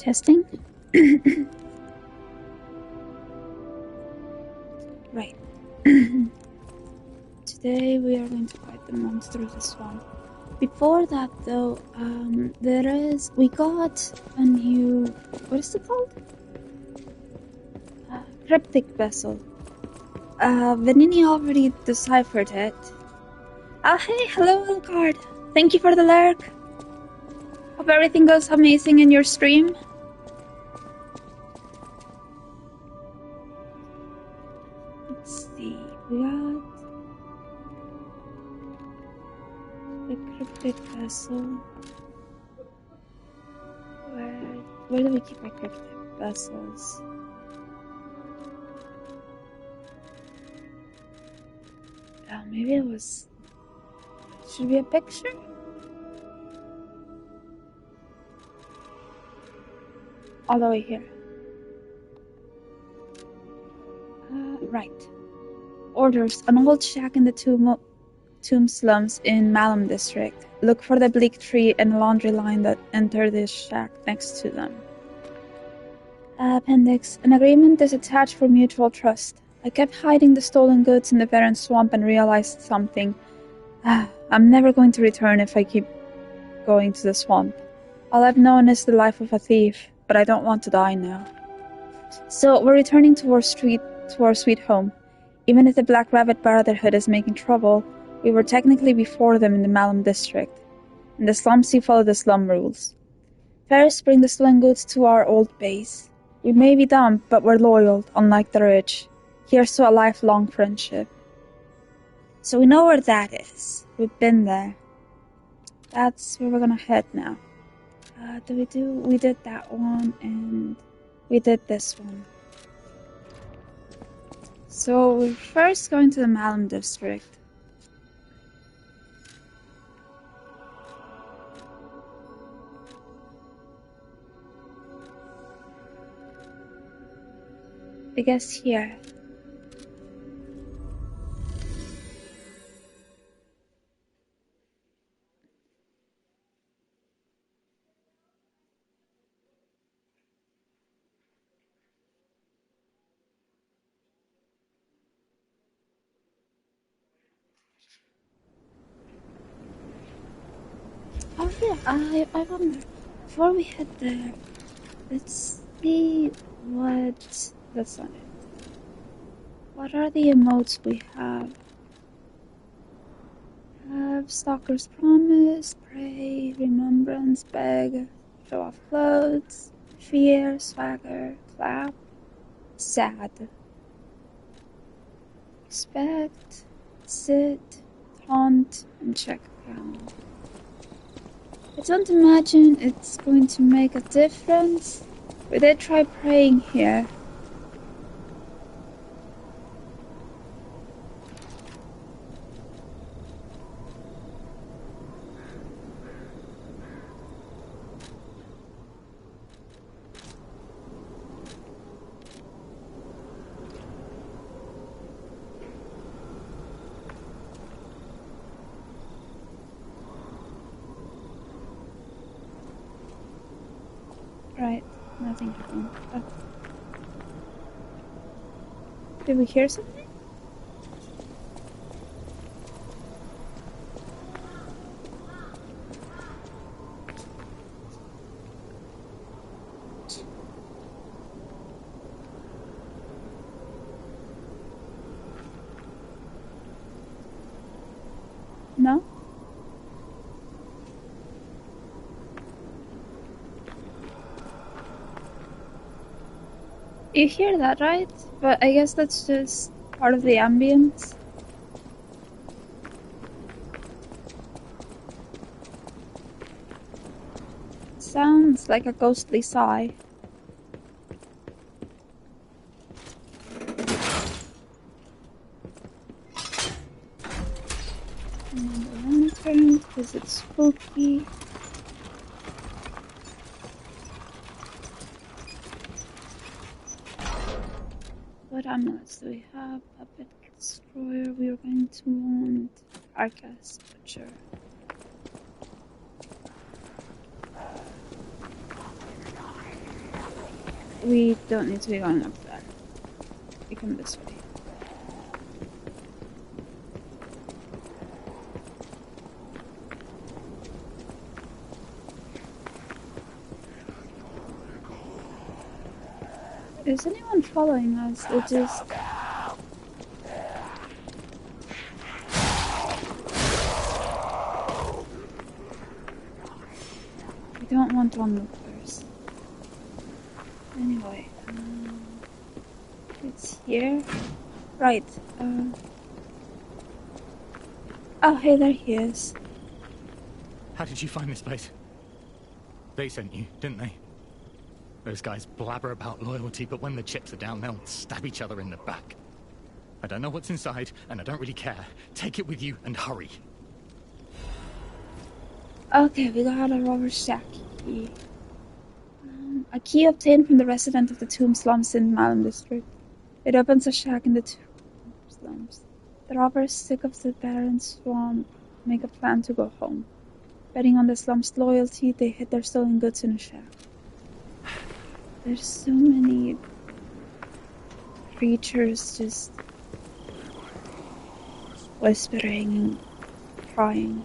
Testing. Right. Today we are going to fight the monster of the swamp. Before that, though, we got a new, what is it called? Cryptic vessel. Vanini already deciphered it. Hey, hello, Elgard. Thank you for the lurk. Hope everything goes amazing in your stream. Let's see, we got the cryptic vessel. Where do we keep our cryptic vessels? Maybe it was... Should be a picture? All the way here. Right. Orders. An old shack in the tomb slums in Malum district. Look for the bleak tree and a laundry line that enter this shack next to them. Appendix. An agreement is attached for mutual trust. I kept hiding the stolen goods in the barren swamp and realized something. I'm never going to return if I keep going to the swamp. All I've known is the life of a thief, but I don't want to die now. So we're returning to our sweet home. Even if the Black Rabbit Brotherhood is making trouble, we were technically before them in the Malum district. In the slums, you follow the slum rules. First, bring the stolen goods to our old base. We may be dumb, but we're loyal, unlike the rich. Here's to a lifelong friendship. So we know where that is. We've been there. That's where we're gonna head now. We did that one, and we did this one. So we're first going to the Malum district. I guess here. Oh yeah, I wonder, before we head there, let's see that's not it. What are the emotes we have? Stalker's Promise, Pray, Remembrance, Beg, Show Off Clothes, Fear, Swagger, Clap, Sad, Respect, Sit, Taunt, and Check Ground. I don't imagine it's going to make a difference. We did try praying here. Right, nothing happened. Oh. Did we hear something? No? You hear that, right? But I guess that's just part of the ambience. Sounds like a ghostly sigh. And the lantern, because it's spooky. What amulets do we have? Puppet Destroyer. We are going to want Arcas Butcher. We don't need to be going up there. We come this way. Is anyone following us? It just... We don't want onlookers. Anyway, it's here. Right. Oh, hey, there he is. How did you find this place? They sent you, didn't they? Those guys blabber about loyalty, but when the chips are down, they'll stab each other in the back. I don't know what's inside, and I don't really care. Take it with you and hurry. Okay, we got a robber shack key. A key obtained from the resident of the Tomb Slums in Malum district. It opens a shack in the Tomb Slums. The robbers, sick of the barren swamp, make a plan to go home. Betting on the slum's loyalty, they hid their stolen goods in a shack. There's so many creatures just whispering and crying.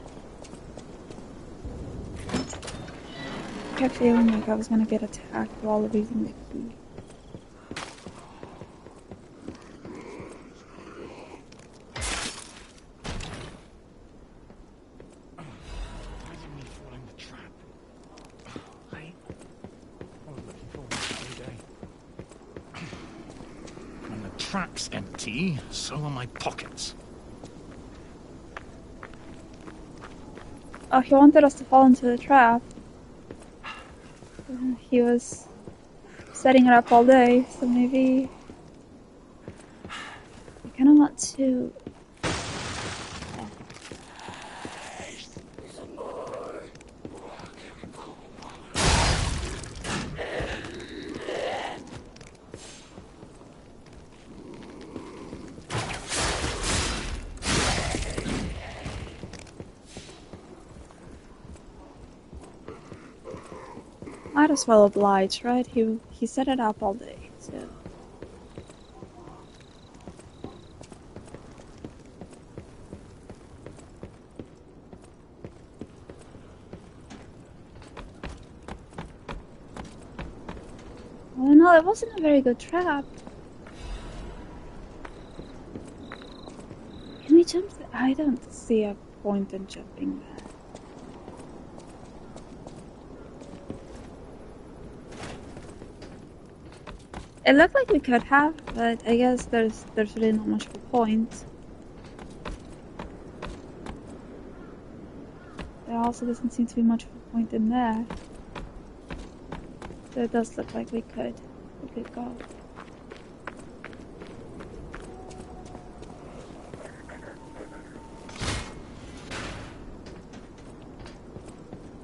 I kept feeling like I was gonna get attacked while reading the key. Trap's empty, so are my pockets. Oh, he wanted us to fall into the trap. He was setting it up all day, so maybe... I kinda want to... Might as well oblige, right? He set it up all day, so... Oh no, it wasn't a very good trap. Can we jump? I don't see a point in jumping there. It looked like we could have, but I guess there's really not much of a point. There also doesn't seem to be much of a point in there. So it does look like we could go.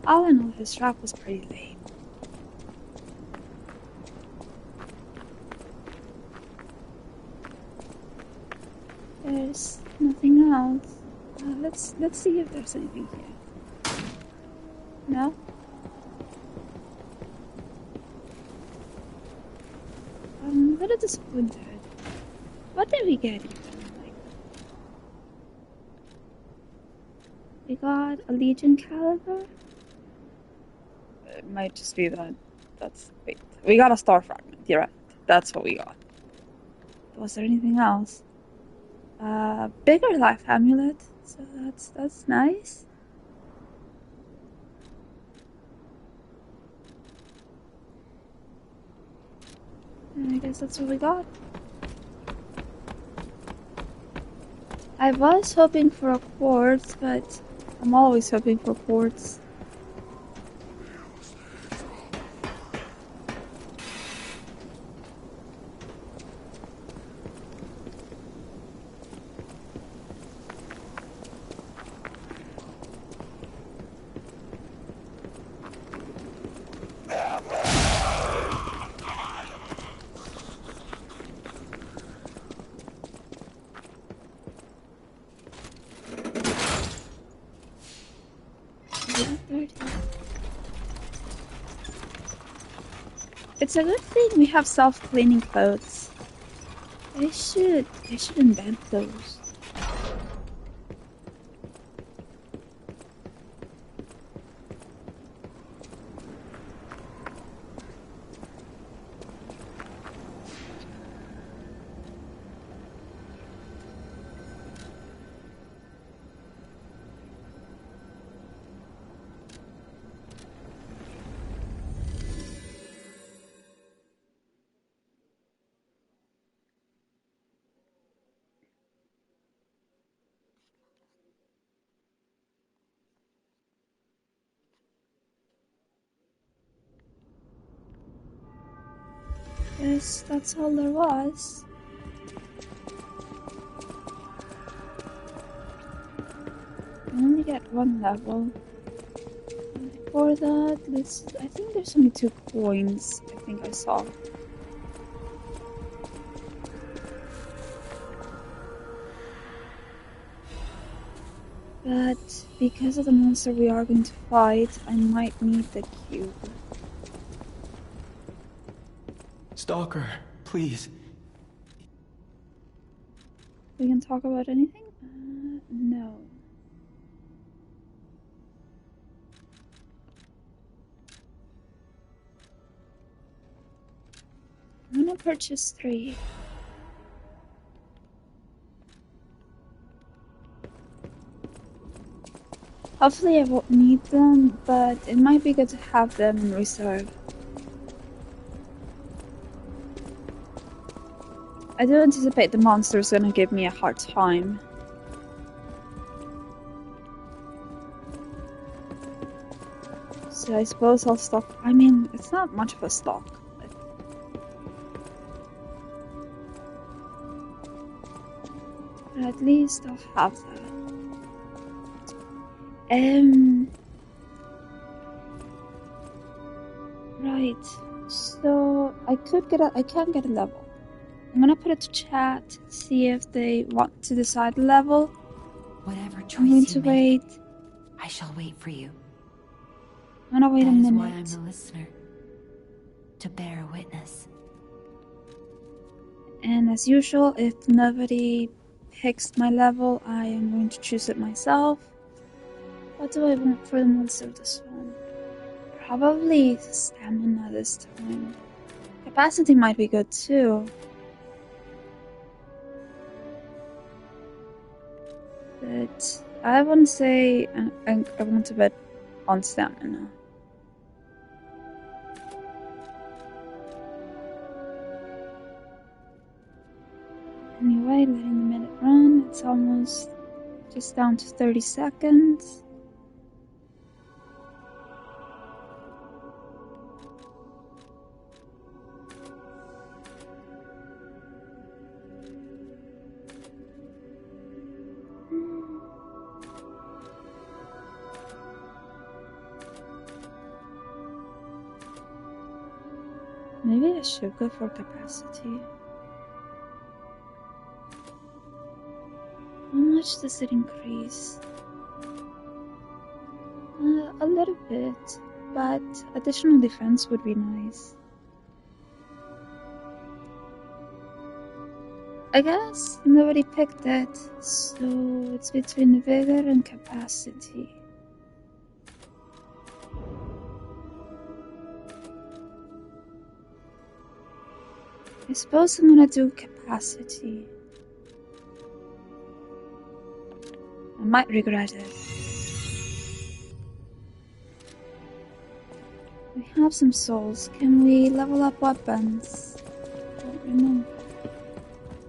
All in all, his trap was pretty lame. There's nothing else. Let's see if there's anything here. No? I'm a little disappointed. What did we get even? Like, we got a Legion caliber? It might just be that. Wait. We got a star fragment. You're right. That's what we got. Was there anything else? Bigger life amulet, so that's nice. And I guess that's what we got. I was hoping for a quartz, but I'm always hoping for quartz. It's a good thing we have self-cleaning clothes. I should invent those. Guess that's all there was. I only get one level. And before that, I think there's only 2 coins, I think I saw. But because of the monster we are going to fight, I might need the cube. Stalker, please. We can talk about anything? No. I'm gonna purchase 3. Hopefully I won't need them, but it might be good to have them in reserve. I do anticipate the monster's gonna give me a hard time. So I suppose I'll stock. I mean, it's not much of a stock. But at least I'll have that. Right. So I can get a level. I'm gonna put it to chat, see if they want to decide the level. Whatever choice I'm going to wait. I shall wait for you. I'm gonna wait a minute. That is why I'm the listener. To bear witness. And as usual, if nobody picks my level, I am going to choose it myself. What do I want for the monster of the swamp? Probably stamina this time. Capacity might be good too. But I wouldn't say I want to bet on stamina. Anyway, letting the minute run. It's almost just down to 30 seconds. Maybe I should go for capacity. How much does it increase? A little bit, but additional defense would be nice. I guess nobody picked it, so it's between vigor and capacity. I suppose I'm gonna do capacity. I might regret it. We have some souls. Can we level up weapons? I don't remember.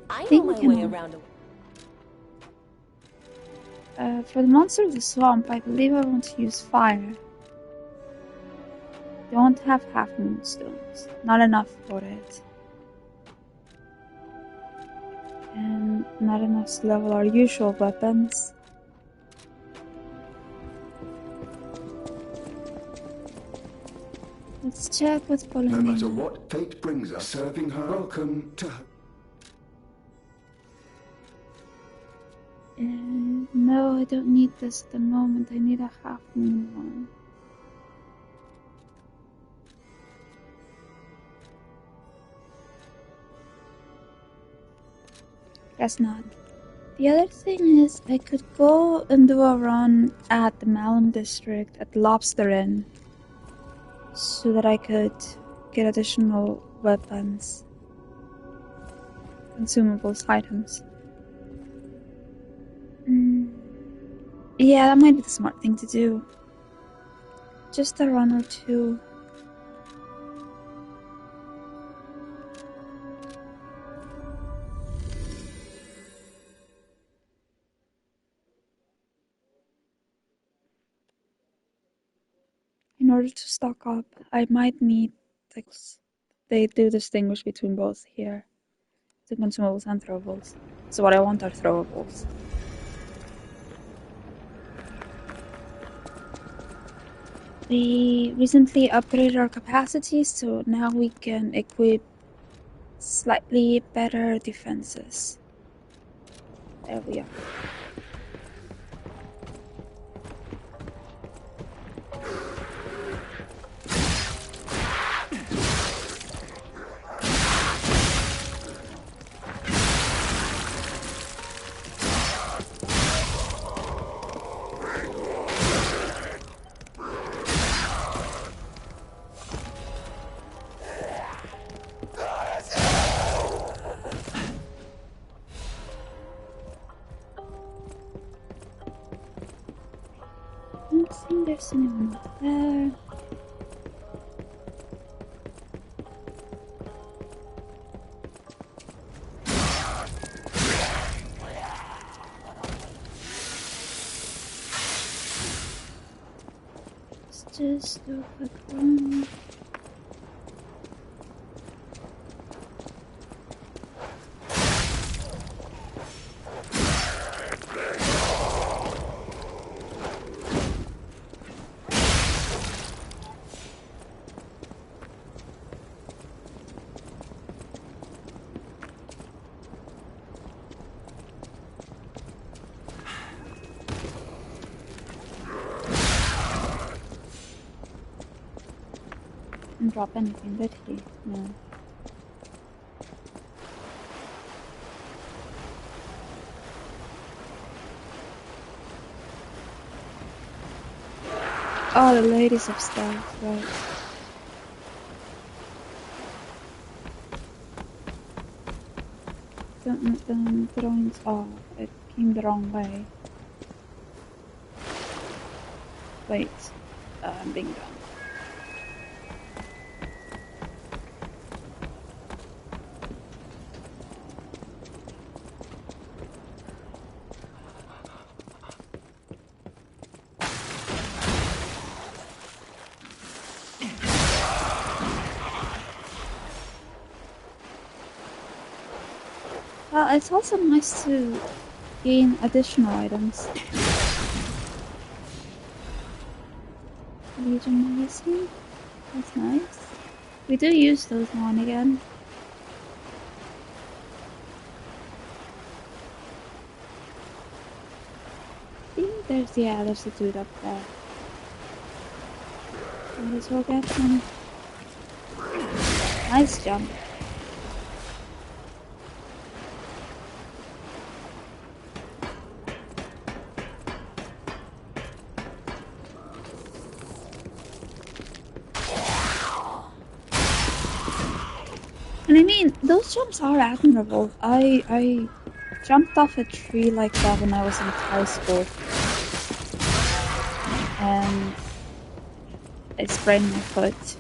I know my way around. For the monster of the swamp, I believe I want to use fire. Don't have half moonstones. Not enough for it. And not enough to level our usual weapons. Let's check what's pulling No me. matter what fate brings us, serving her. Welcome to her. No, I don't need this at the moment. I need a half moon one. Guess not. The other thing is, I could go and do a run at the Malum district at Lobster Inn so that I could get additional weapons, consumables, items. Yeah, that might be the smart thing to do. Just a run or two. In order to stock up, I might need, like, they do distinguish between both here. The consumables and throwables. So what I want are throwables. We recently upgraded our capacity, so now we can equip slightly better defenses. There we are. I don't think there's anyone up there. Let's just do a quick run. Didn't drop anything, did he? No. Oh, the ladies upstairs, right. The drawings. Oh, it came the wrong way. Wait, I'm being dumb. Well, it's also nice to gain additional items. Legion magazine. That's nice. We do use those now and again. I think there's a dude up there. Might as well get him. Nice jump. And I mean, those jumps are admirable. I jumped off a tree like that when I was in high school. And I sprained my foot.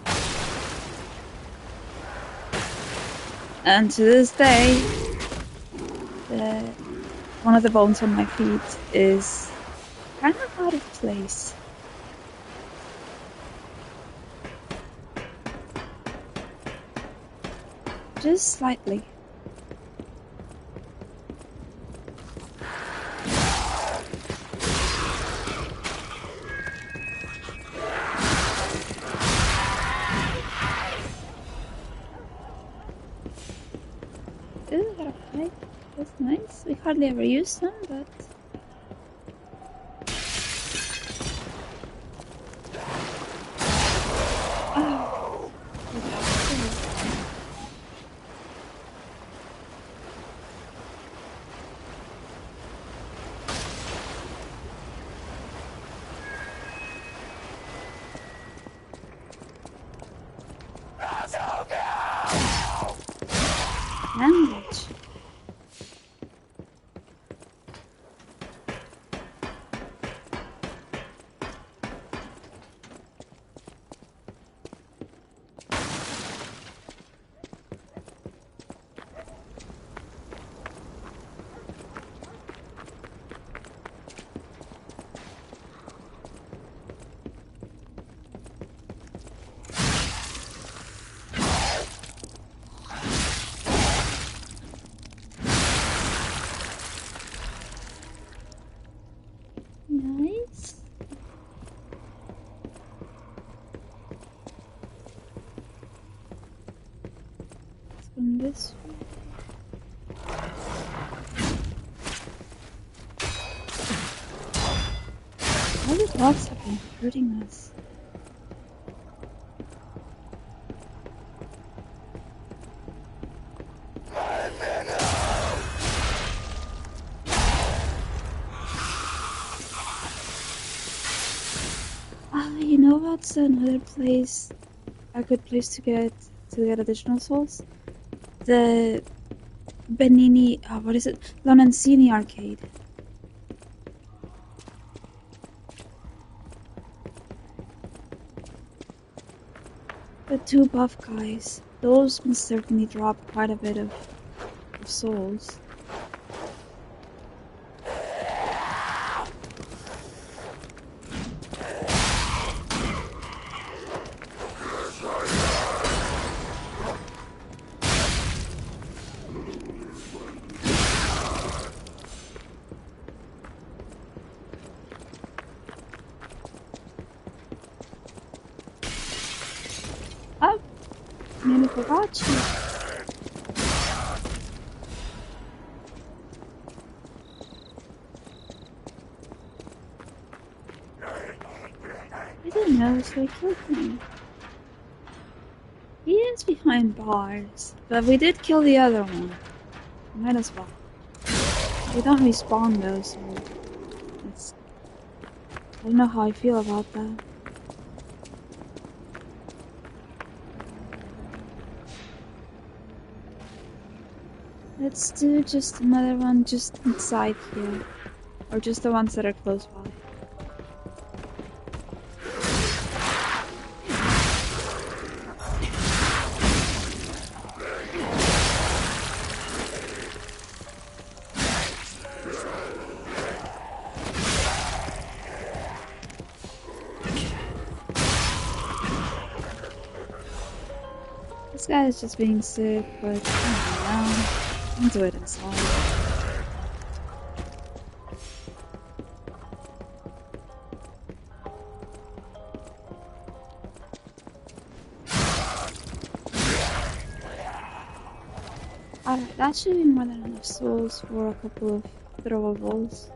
And to this day, one of the bones on my feet is kind of out of place. Just slightly. Ooh, got a pipe. That's nice. We hardly ever use them, but... Oh. language. Nice. Let's go this way. All the dogs have been hurting us. You know what's another place, a good place to get additional souls? The Benini, what is it? Lonancini arcade. The two buff guys, those can certainly drop quite a bit of souls. Oh, I nearly forgot you. I didn't know, so he killed me. He is behind bars, but we did kill the other one. Might as well. They don't respawn though, so it's... I don't know how I feel about that. Let's do just another one just inside here. Or just the ones that are close by. This guy is just being sick, but I don't know. I'll do it inside. Alright, that should be more than enough souls for a couple of throwables.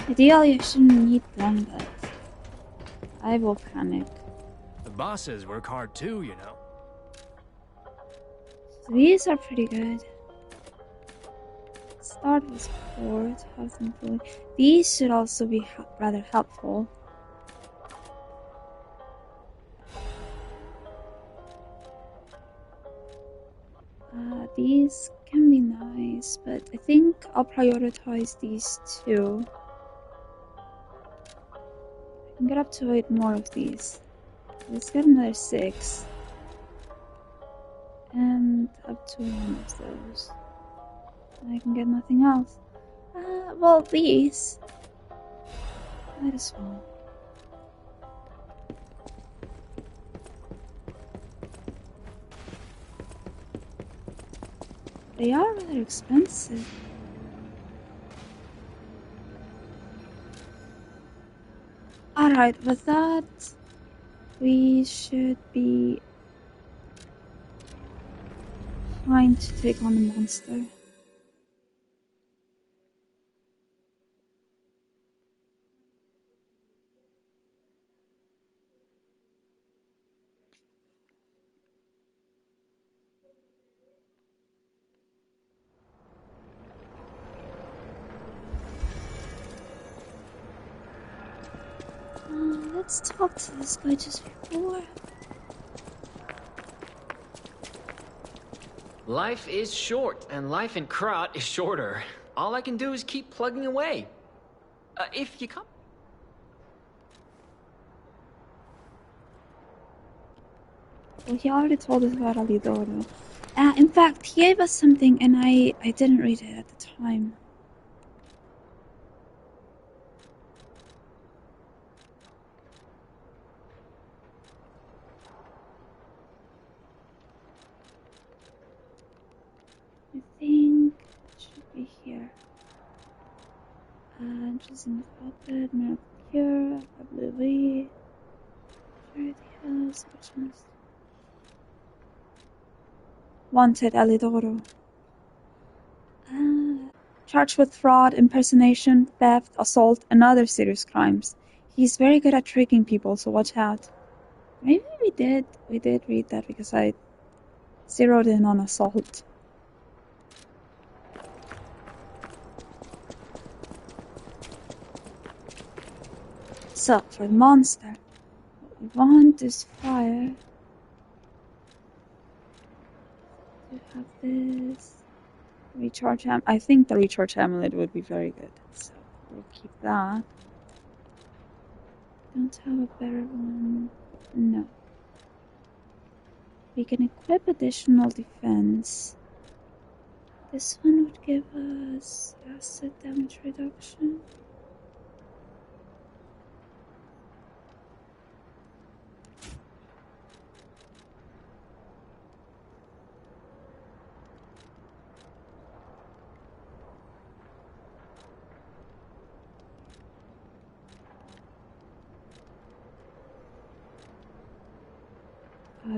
Ideally, I shouldn't need them, but I will panic. The bosses work hard too, you know. So these are pretty good. Start with 4, 2040. These should also be rather helpful. These can be nice, but I think I'll prioritize these two. I can get up to 8 more of these. Let's get another 6. And up to 1 of those. I can get nothing else. Well, these. Might as well. They are rather expensive. Alright, with that, we should be fine to take on the monster. let's talk to this guy just before. Life is short, and life in Krat is shorter. All I can do is keep plugging away. If you come... Well, he already told us about Alidoro. In fact, he gave us something and I didn't read it at the time. I think it should be here. Just in the puppet, Miracle Cure, WV, Charity House, which one's... Wanted, Alidoro. Charged with fraud, impersonation, theft, assault, and other serious crimes. He's very good at tricking people, so watch out. Maybe we did read that because I zeroed in on assault. So, for the monster, what we want is fire. We have this recharge I think the recharge amulet would be very good, so we'll keep that. Don't have a better one. No. We can equip additional defense. This one would give us acid damage reduction.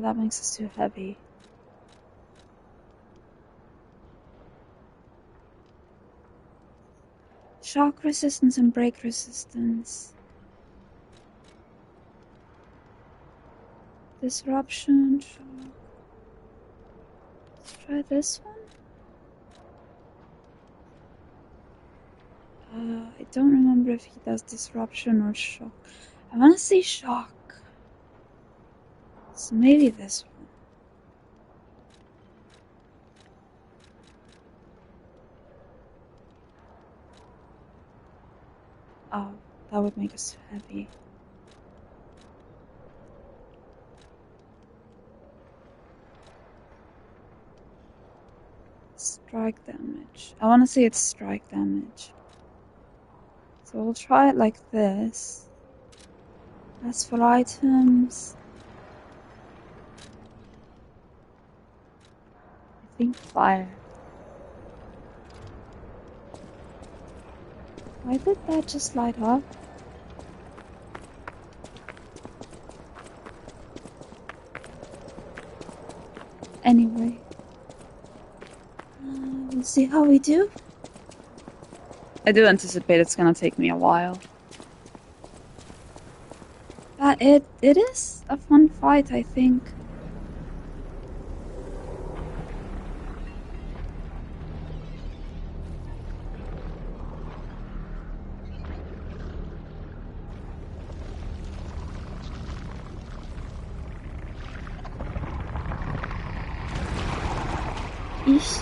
That makes us too heavy. Shock resistance and break resistance. Disruption, shock. Let's try this one. I don't remember if he does disruption or shock. I want to say shock. So maybe this one. Oh, that would make us too heavy. Strike damage. I want to say it's strike damage. So we'll try it like this. As for items, I think fire. Why did that just light up? Anyway, we'll see how we do. I do anticipate it's gonna take me a while. But it is a fun fight, I think. Ish.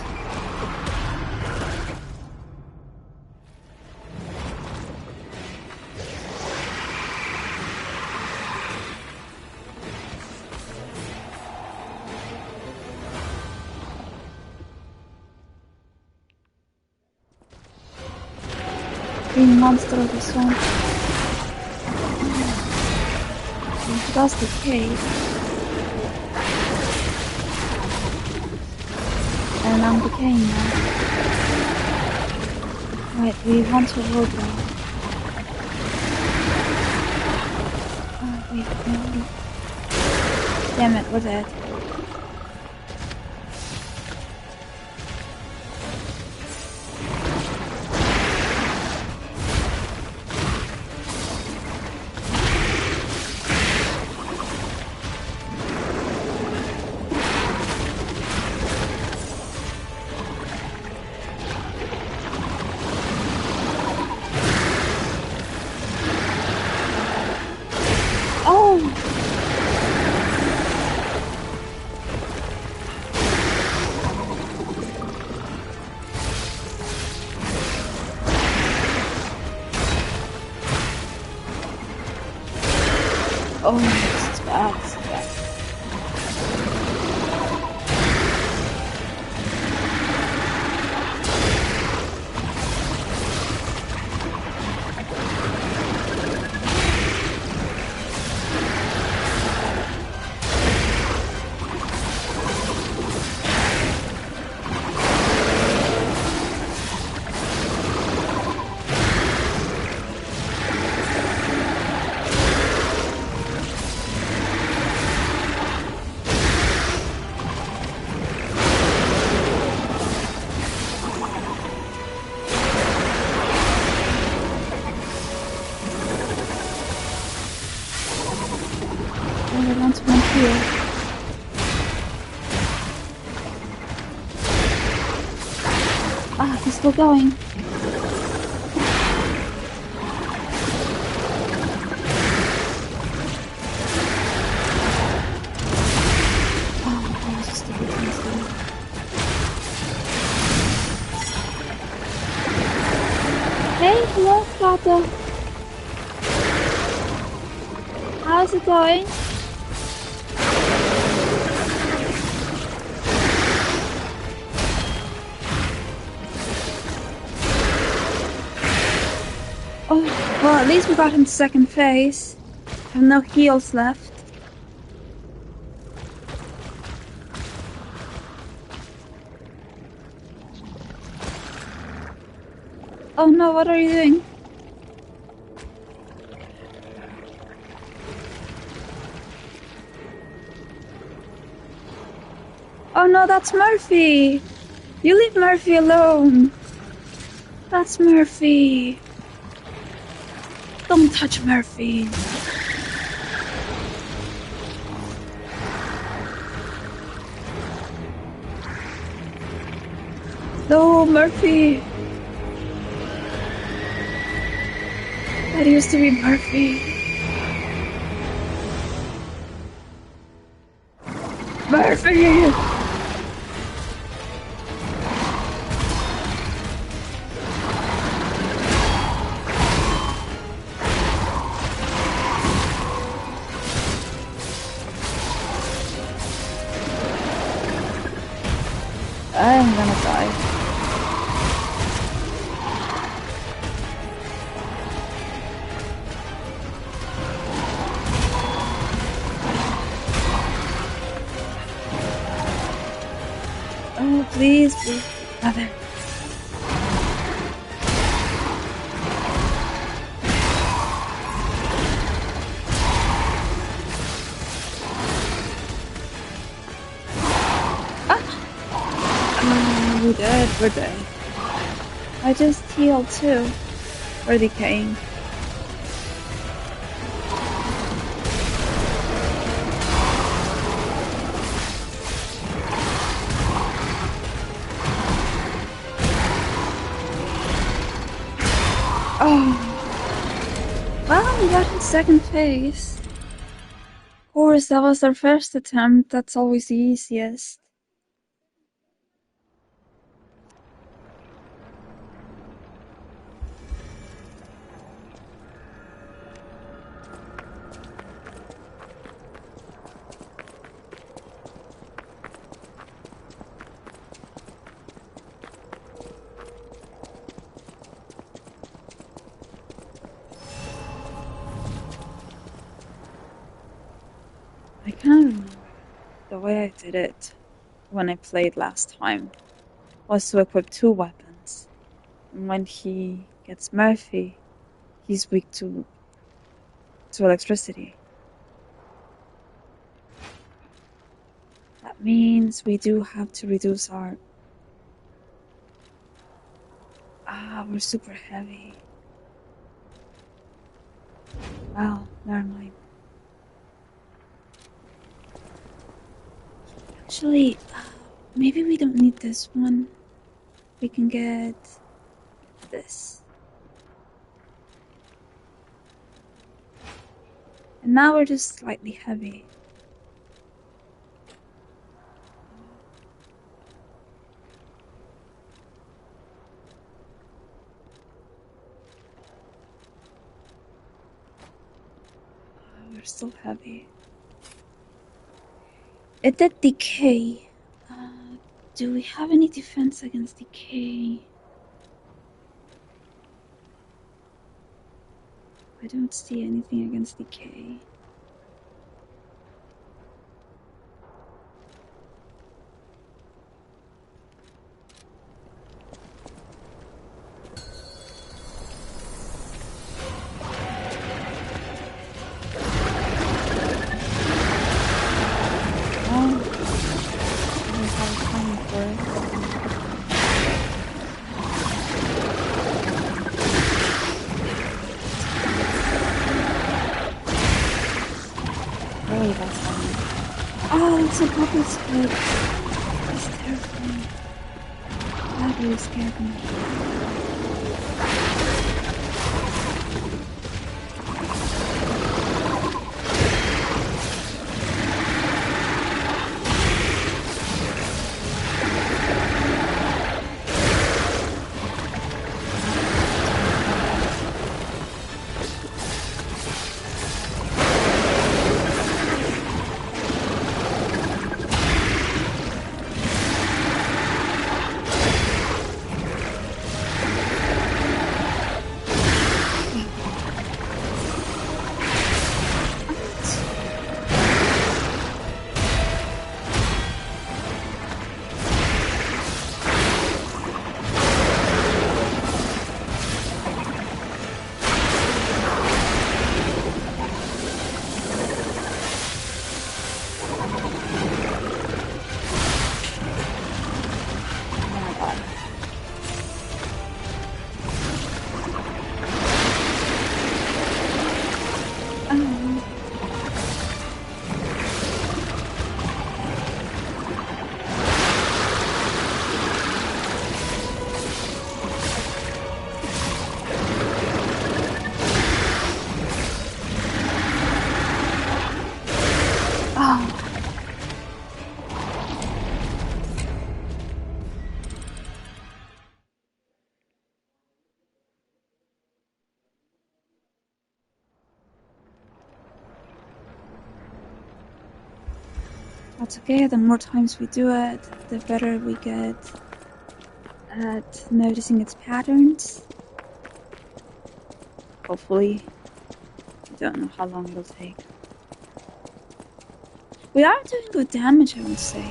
Green monster of the swamp. That's the cave. And I'm decaying now. Right, we want to avoid that. Oh, wait, no. Damn it, we're dead. Oh, this is bad. This is bad. I want one here. Ah, he's still going. Oh, that was a stupid mistake. Hey, hello, Flato. How's it going? Oh, well, at least we got him to second phase. Have no heals left. Oh no, what are you doing? Oh no, that's Murphy! You leave Murphy alone! That's Murphy! Don't touch Murphy! No, Murphy! That used to be Murphy. Murphy! I'm gonna die. Oh, please, please. Mother. Oh, we're dead, we're dead. I just healed too. We're decaying. Oh. Well, we got in second phase. Of course, that was our first attempt. That's always the easiest. I can't remember. The way I did it when I played last time was to equip 2 weapons. And when he gets Murphy, he's weak to electricity. That means we do have to reduce our... we're super heavy. Well, never mind. Actually, maybe we don't need this one. We can get this. And now we're just slightly heavy. We're are still heavy. It did decay. Do we have any defense against decay? I don't see anything against decay. Oh, it's a bubble squid. That's terrifying. That really scared me. That's okay, the more times we do it, the better we get at noticing its patterns. Hopefully. I don't know how long it'll take. We are doing good damage, I would say.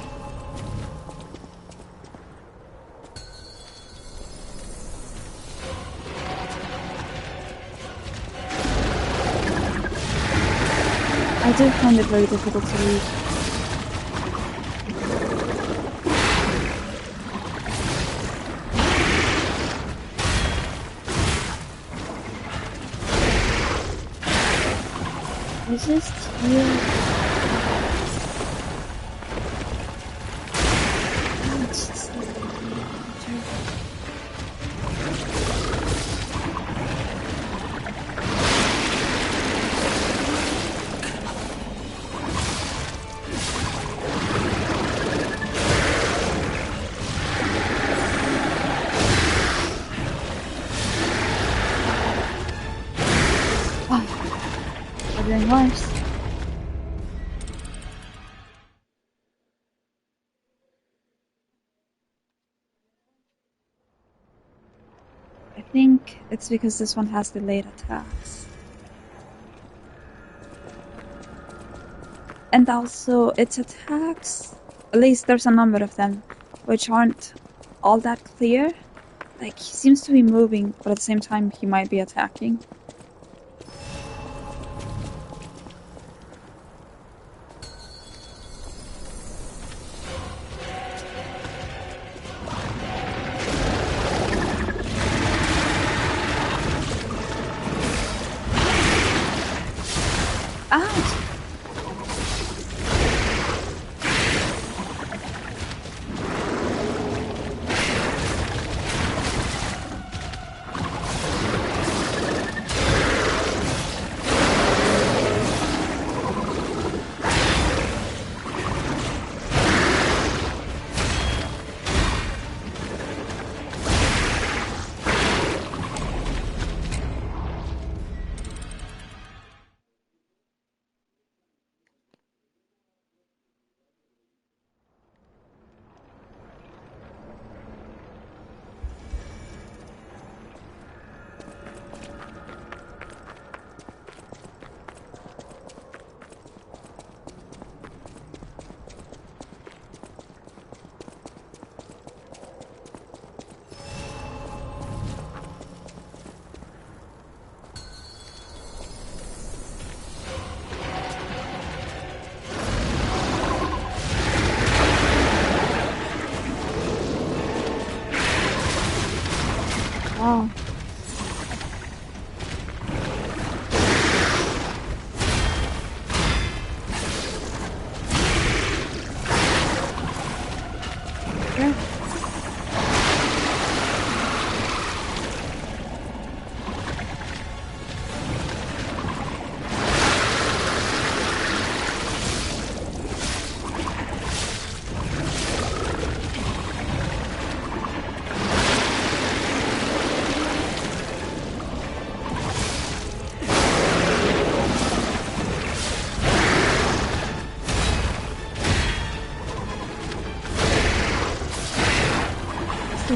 I do find it very difficult to read. Resist heal. Oh, it's just like doing worse. I think it's because this one has delayed attacks. And also its attacks, at least there's a number of them, which aren't all that clear. Like, he seems to be moving, but at the same time he might be attacking.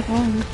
so long.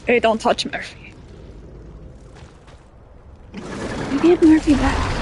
Hey, don't touch Murphy. You get Murphy back.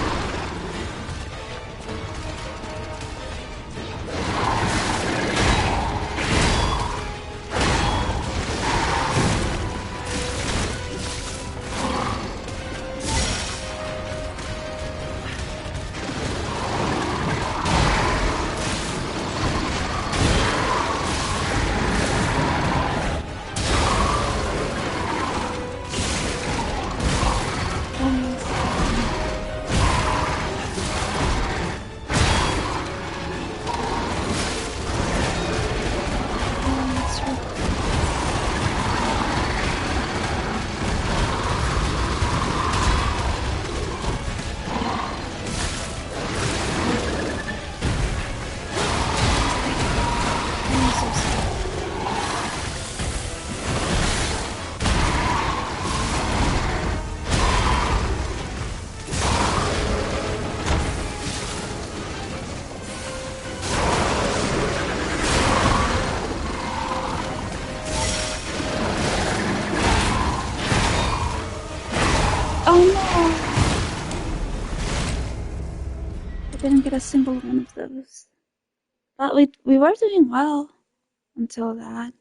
Didn't get a single one of those. But we were doing well until that.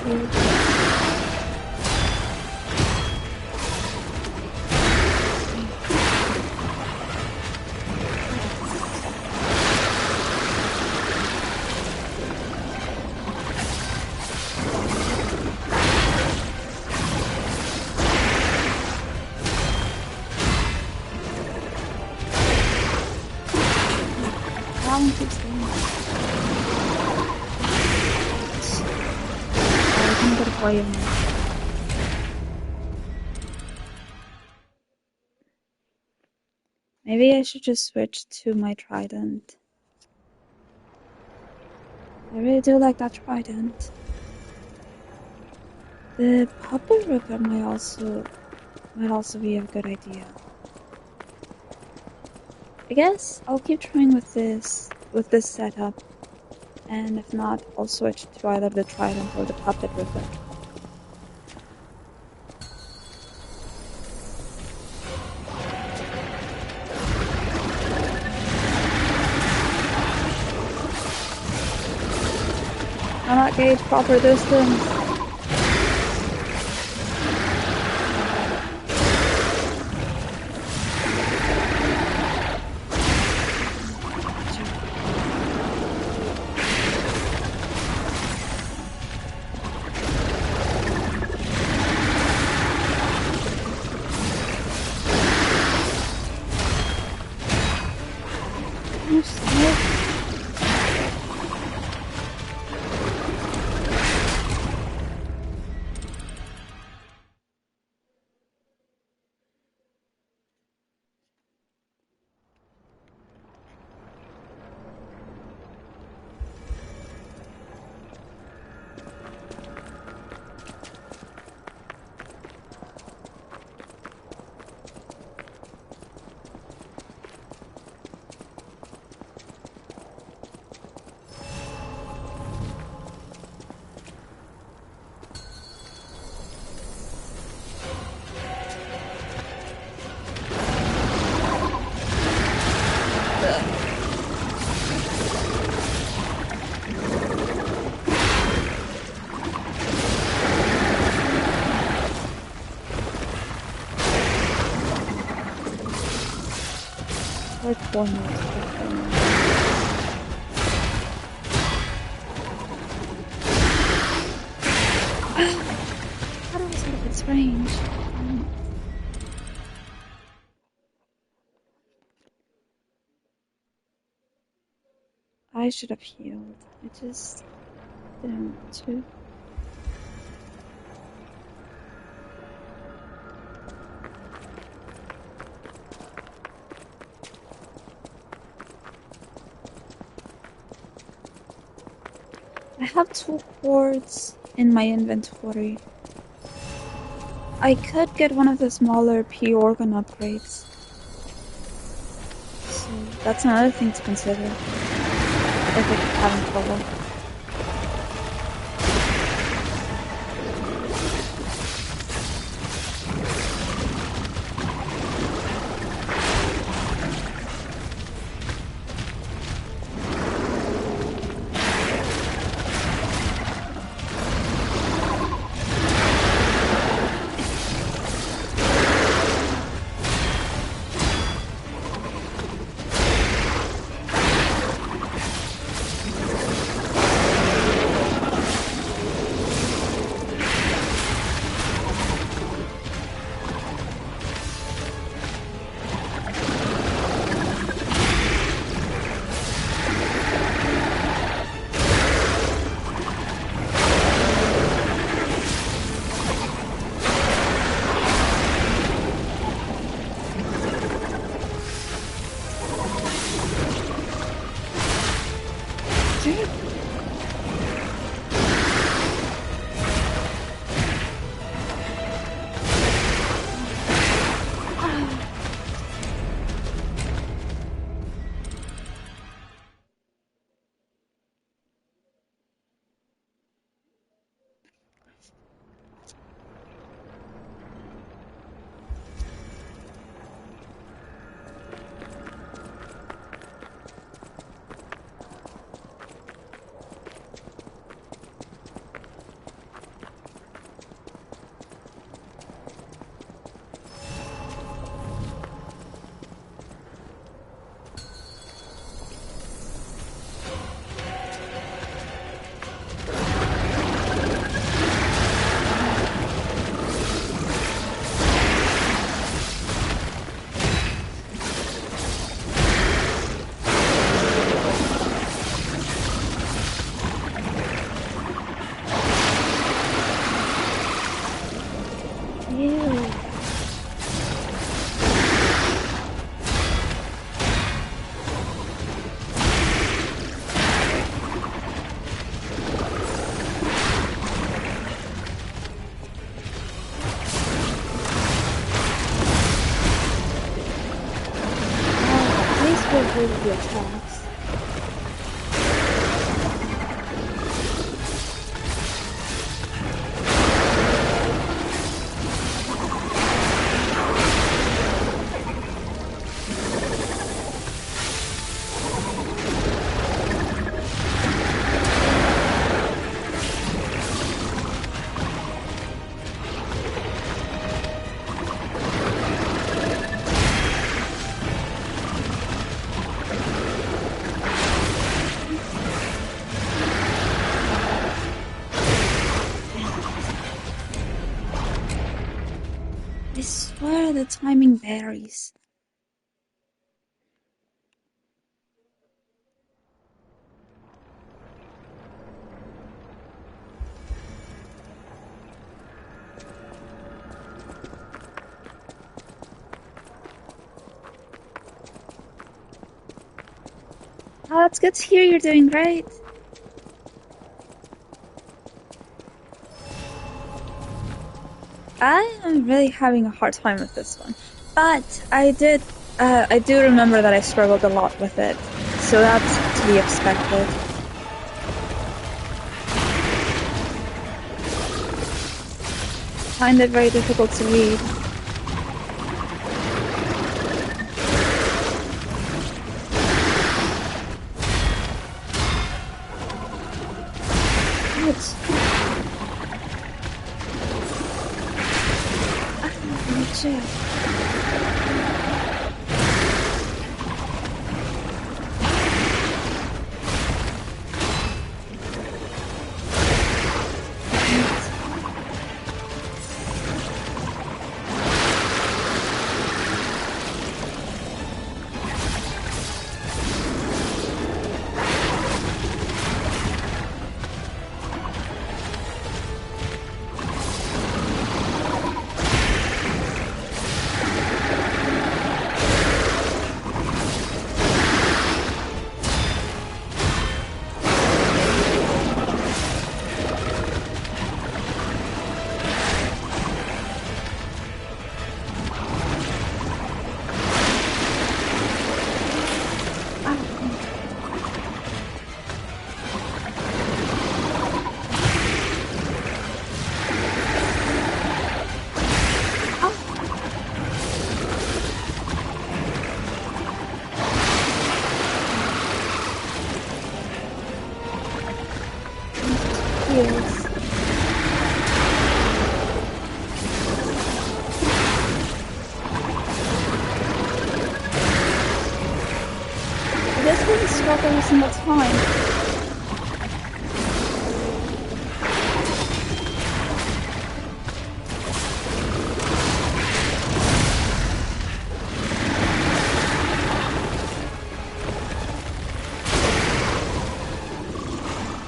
here. Alan keeps doing that. I can get away in there. Maybe I should just switch to my trident. I really do like that trident. The puppet ripper might also be a good idea. I guess I'll keep trying with this setup, and if not, I'll switch to either the trident or the puppet ripper. Cannot gauge proper distance. Like 4 minutes. I thought it was out of its range. I should have healed. I just didn't want to. I have 2 quartz in my inventory. I could get one of the smaller P-organ upgrades. So that's another thing to consider if I keep having trouble. afraid of the attacks. I swear the timing varies. Oh, it's good to hear you're doing great. I am really having a hard time with this one, but I do remember that I struggled a lot with it, so that's to be expected. I find it very difficult to read. This was a struggle every single time.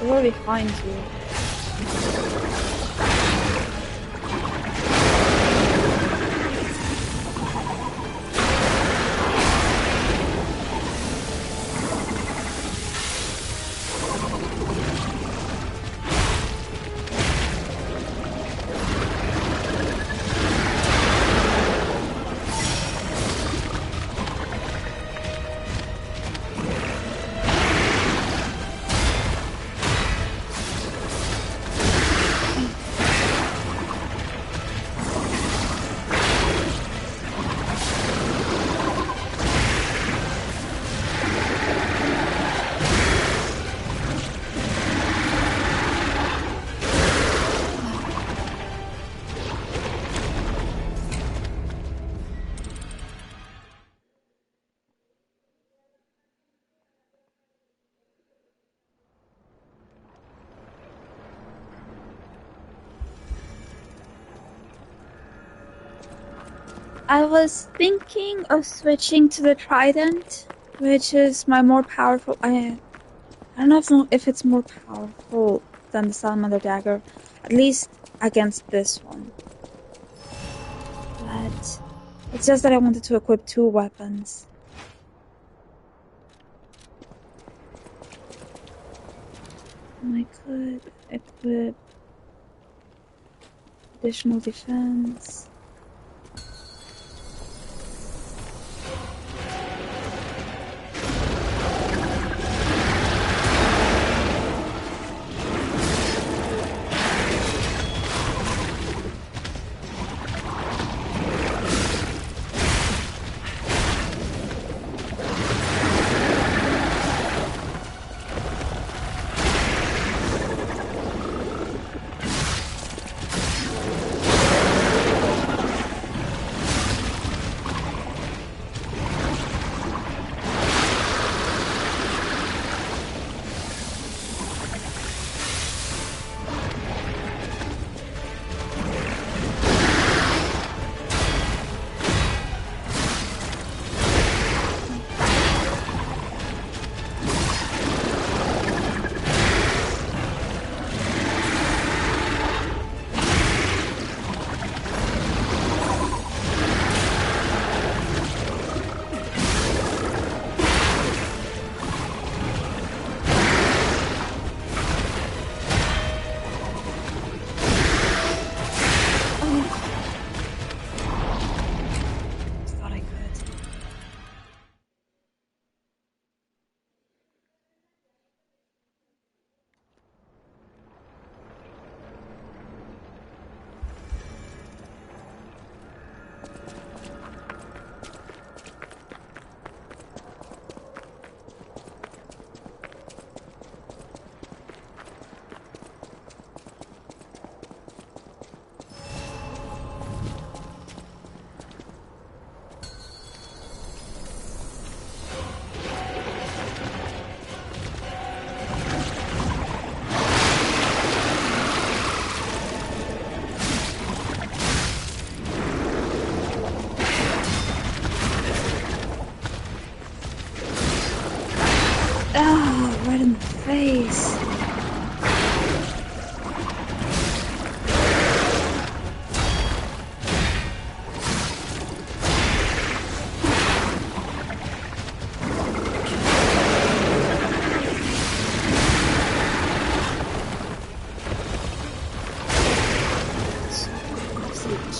They're behind you. I was thinking of switching to the Trident, which is my more powerful. I don't know if it's more powerful than the Salamander Dagger, at least against this one. But it's just that I wanted to equip 2 weapons. And I could equip additional defense.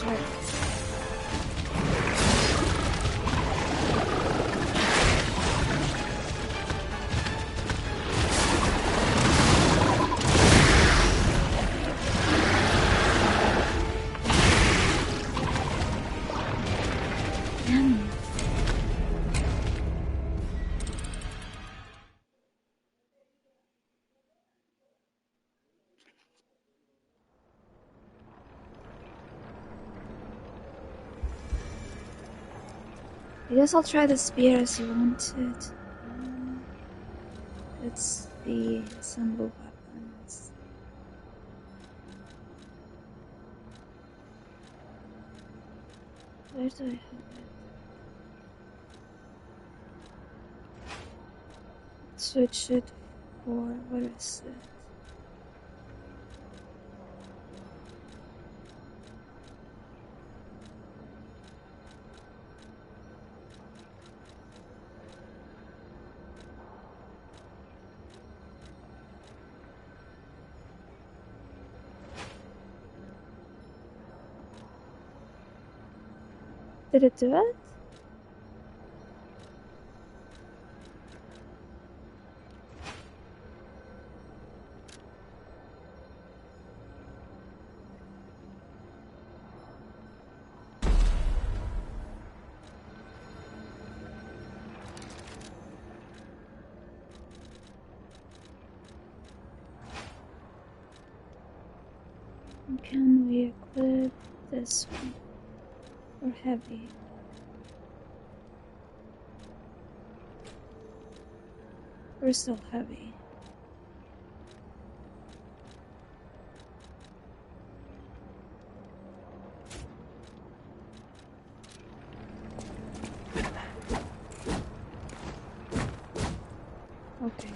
hurt. I guess I'll try the spear as you wanted. It's the assemble weapons. Where do I have it? Switch it for, what is it? Did it do it? Can we equip this one? Or heavy? Or still heavy? Okay.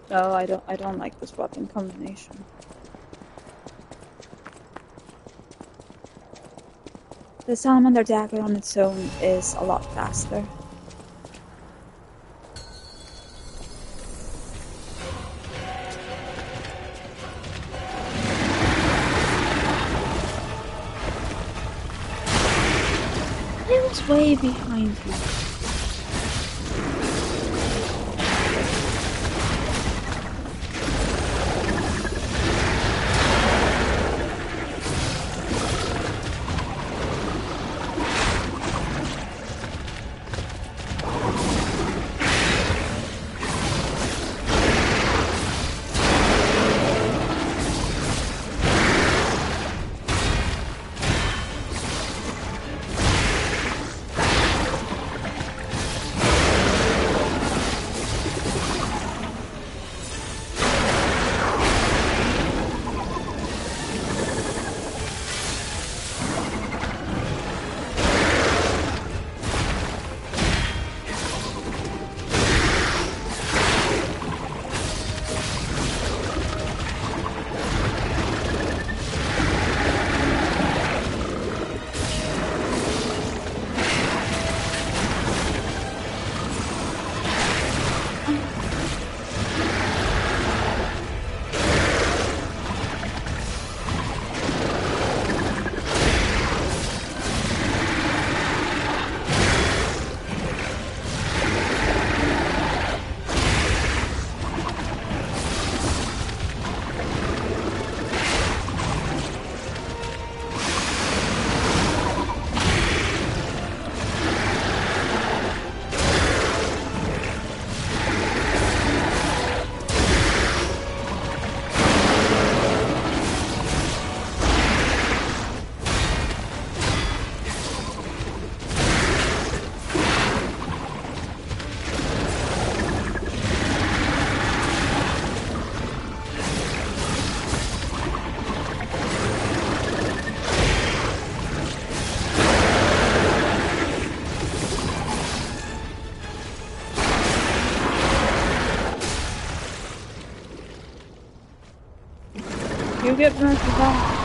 No, I don't like this weapon combination. The Salamander dagger on its own is a lot faster. It's way behind you. You get Murphy back.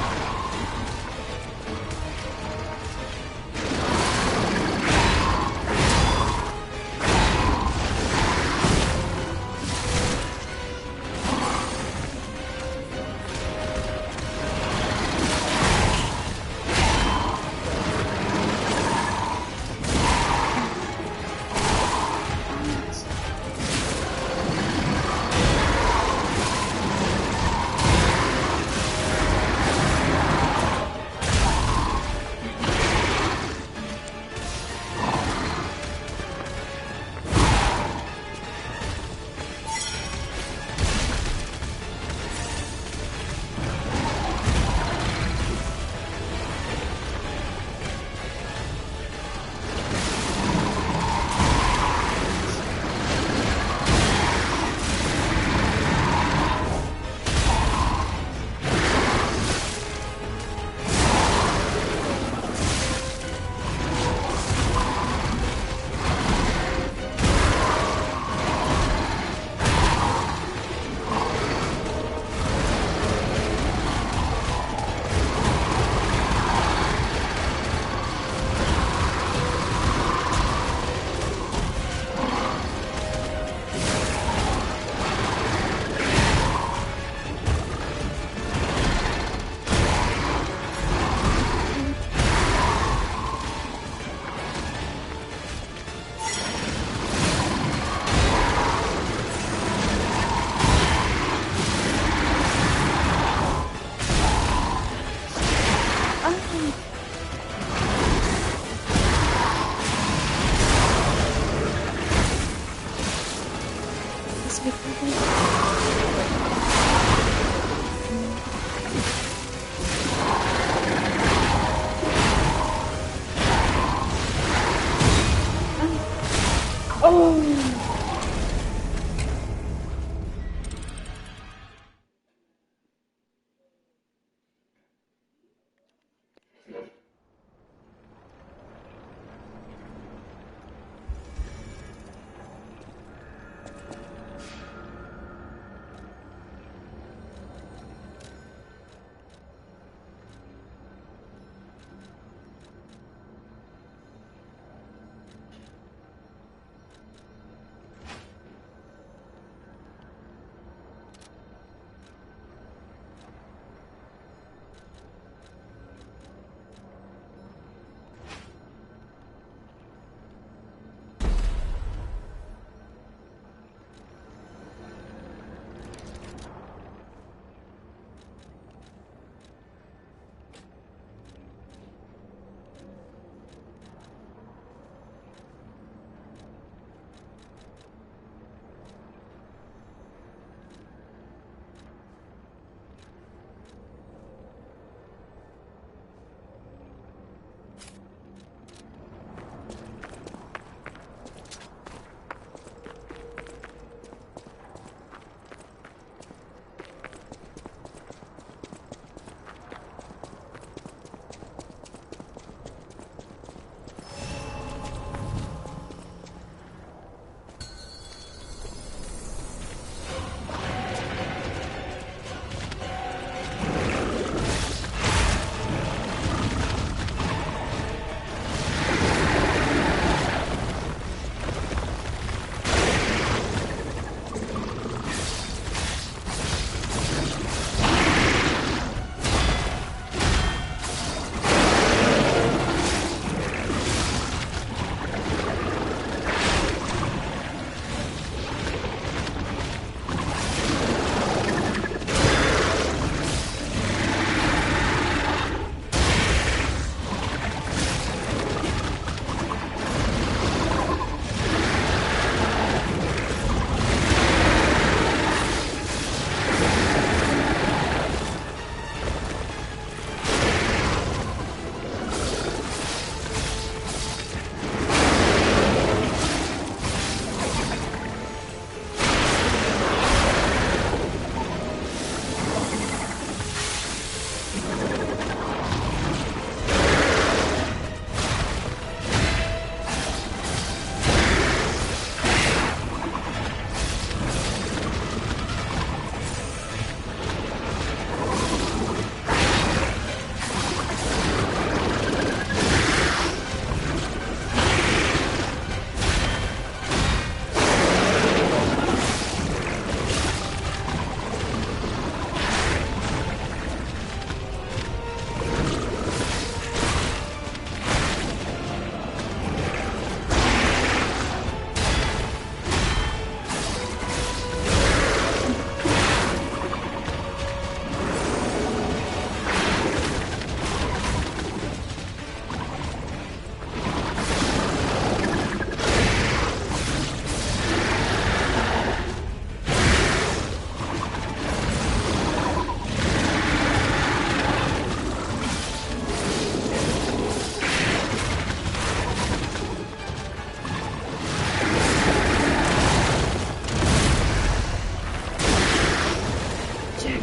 Jack.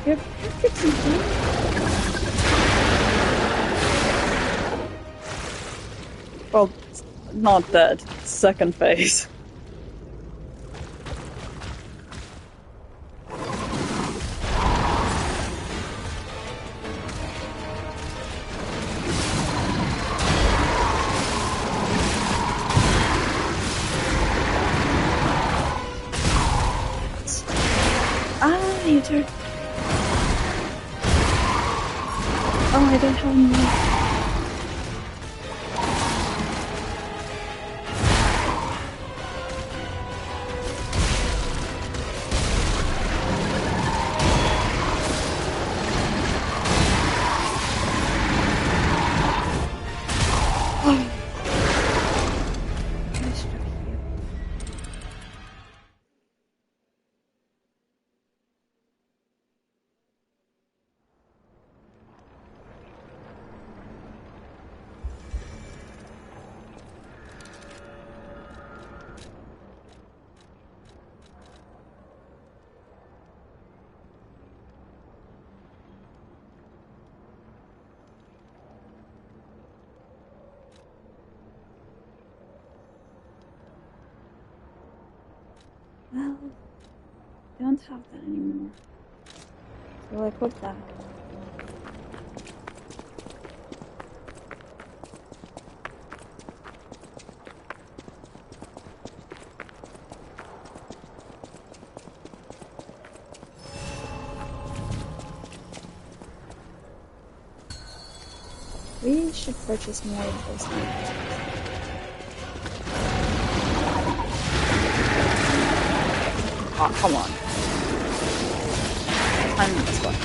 You're fixing things. Well, not dead. Second phase. You turn. Oh, I don't have any more. Well, I don't have that anymore. So I put that. We should purchase more of those things. Oh, come on. I'm this one.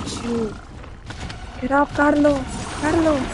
Shoot. Get up, Carlos! Carlos!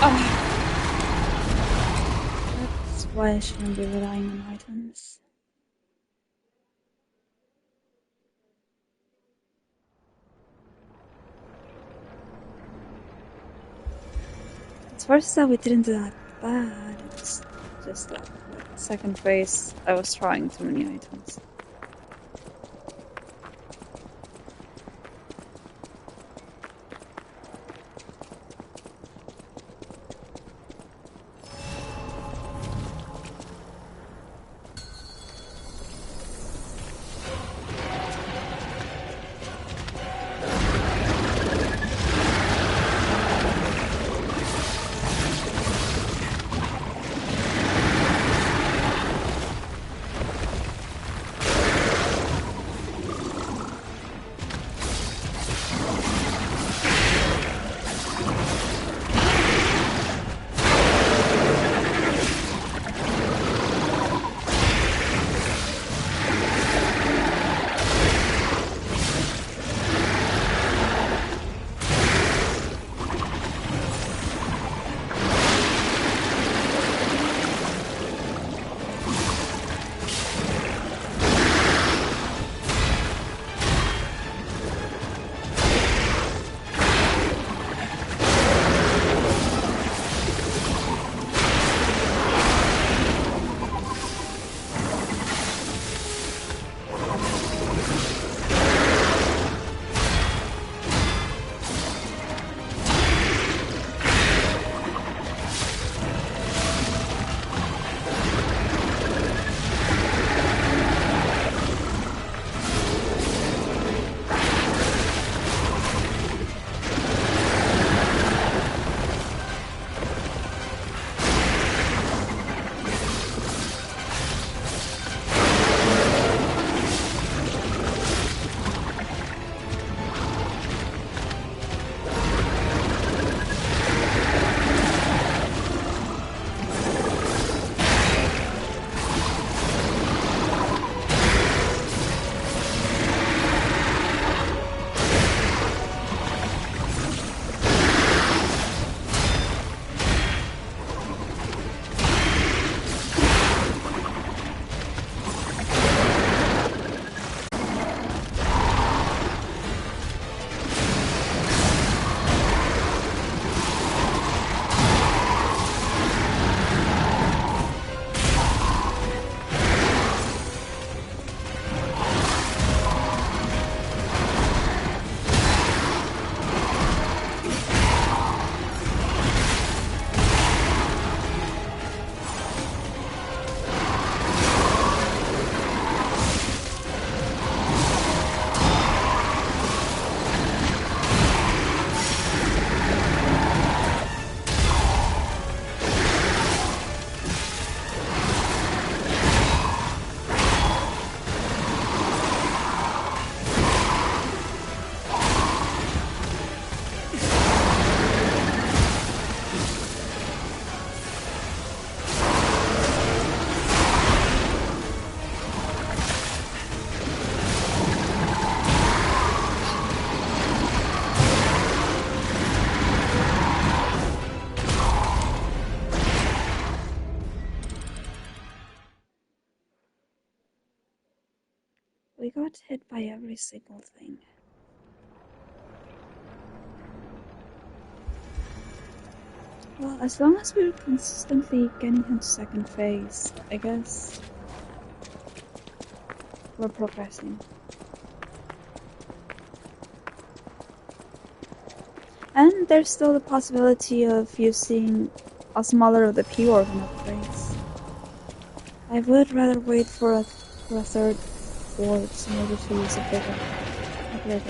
That's why I shouldn't be relying on items. It's worse that we didn't do that bad. It's just that second phase, I was trying too many items. We got hit by every single thing. Well, as long as we're consistently getting him to second phase, I guess we're progressing. And there's still the possibility of using a smaller of the P-Organ upgrades. I would rather wait for a third forge in order to use a bigger upgrade.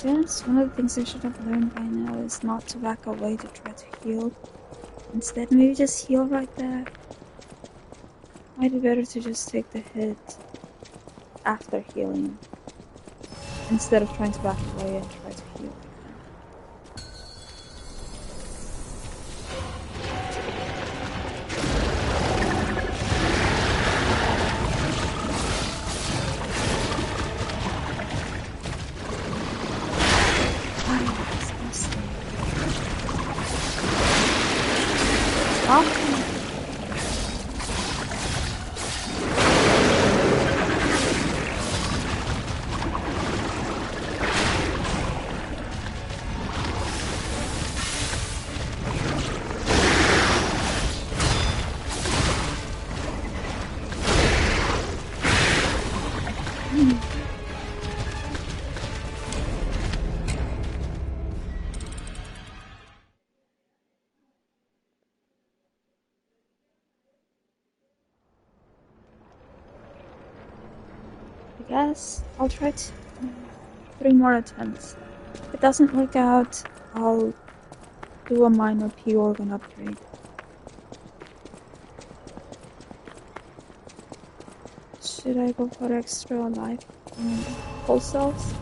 guess one of the things I should have learned by now is not to back away to try to heal. Instead, maybe just heal right there. Might be better to just take the hit after healing, instead of trying to back away and try to heal again. Stop. I guess I'll try 3 more attempts. If it doesn't work out, I'll do a minor P-organ upgrade. Should I go for extra life? Full cells?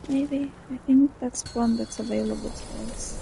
Maybe? I think that's one that's available to us.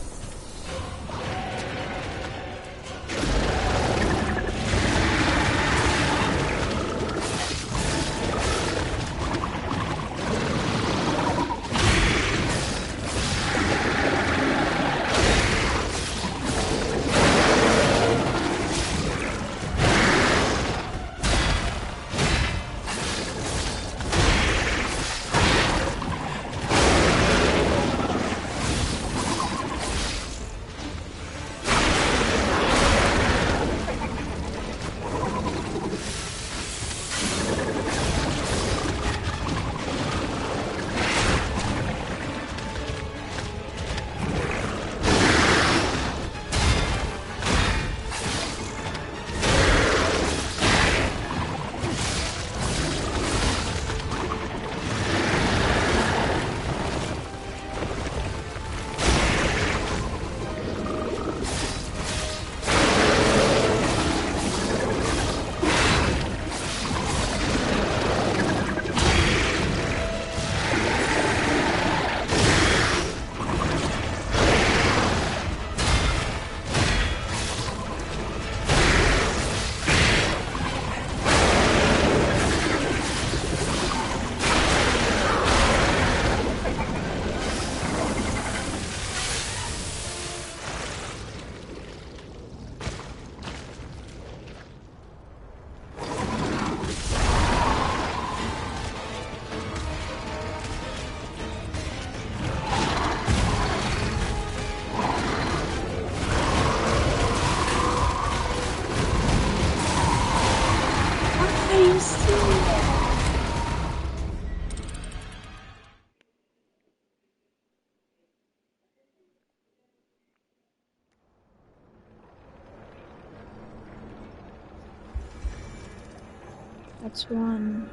That's one.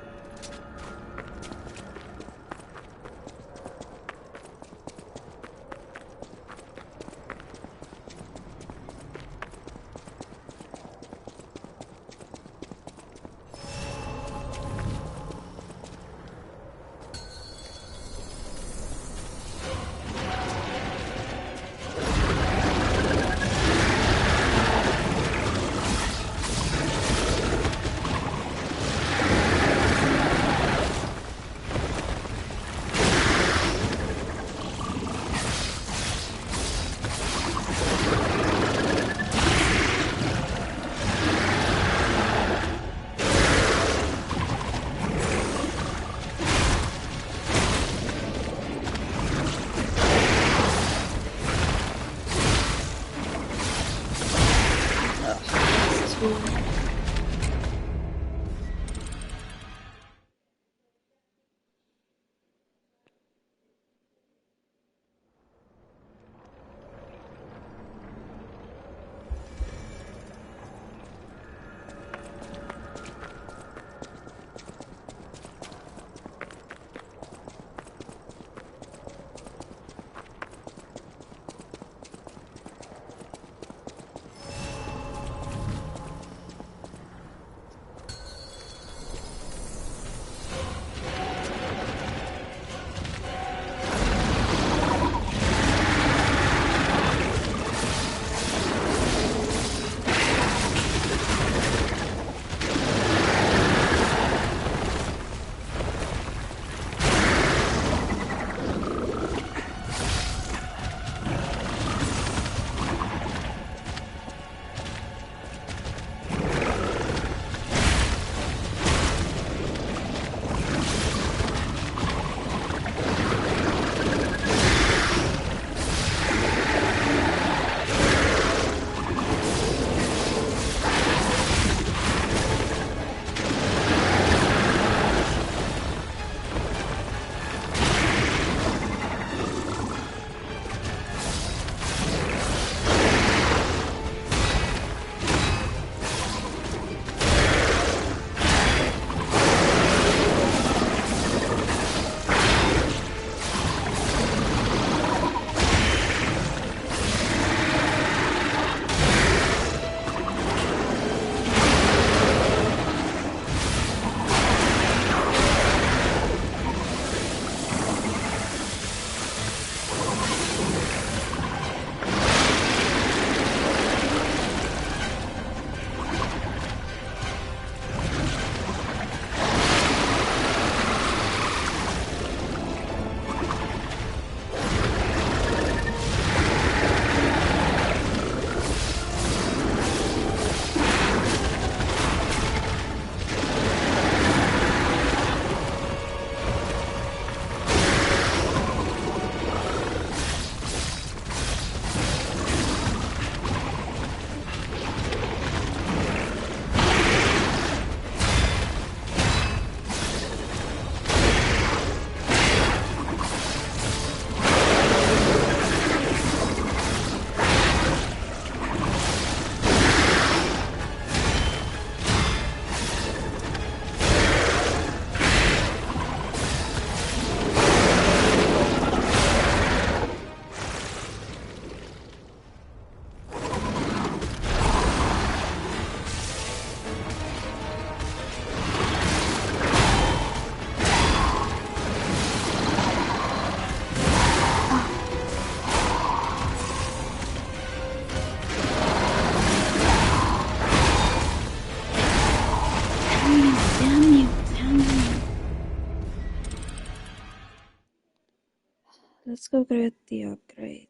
Let's go get the upgrade.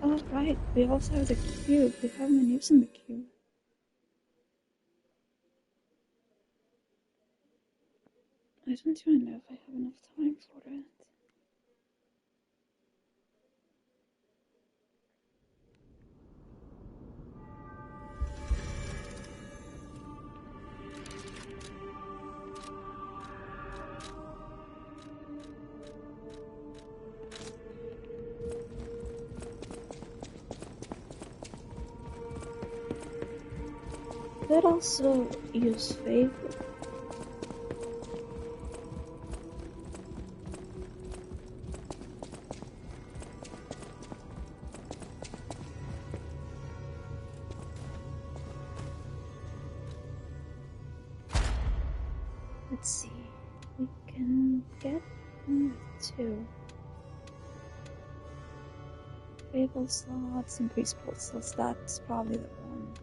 Oh, right, we also have the cube. We haven't been using the cube. I don't even know if I have enough time for it. Could also use favor. Let's see. We can get one of two. Fable slots, increase pulse slots. That's probably the one.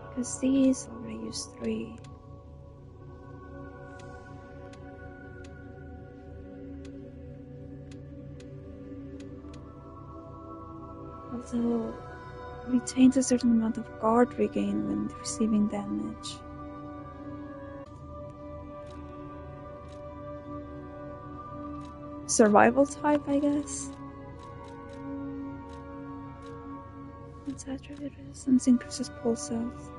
Because these already use 3. Although, retains a certain amount of guard regain when receiving damage. Survival type, I guess? Its attribute resistance increases pulse health.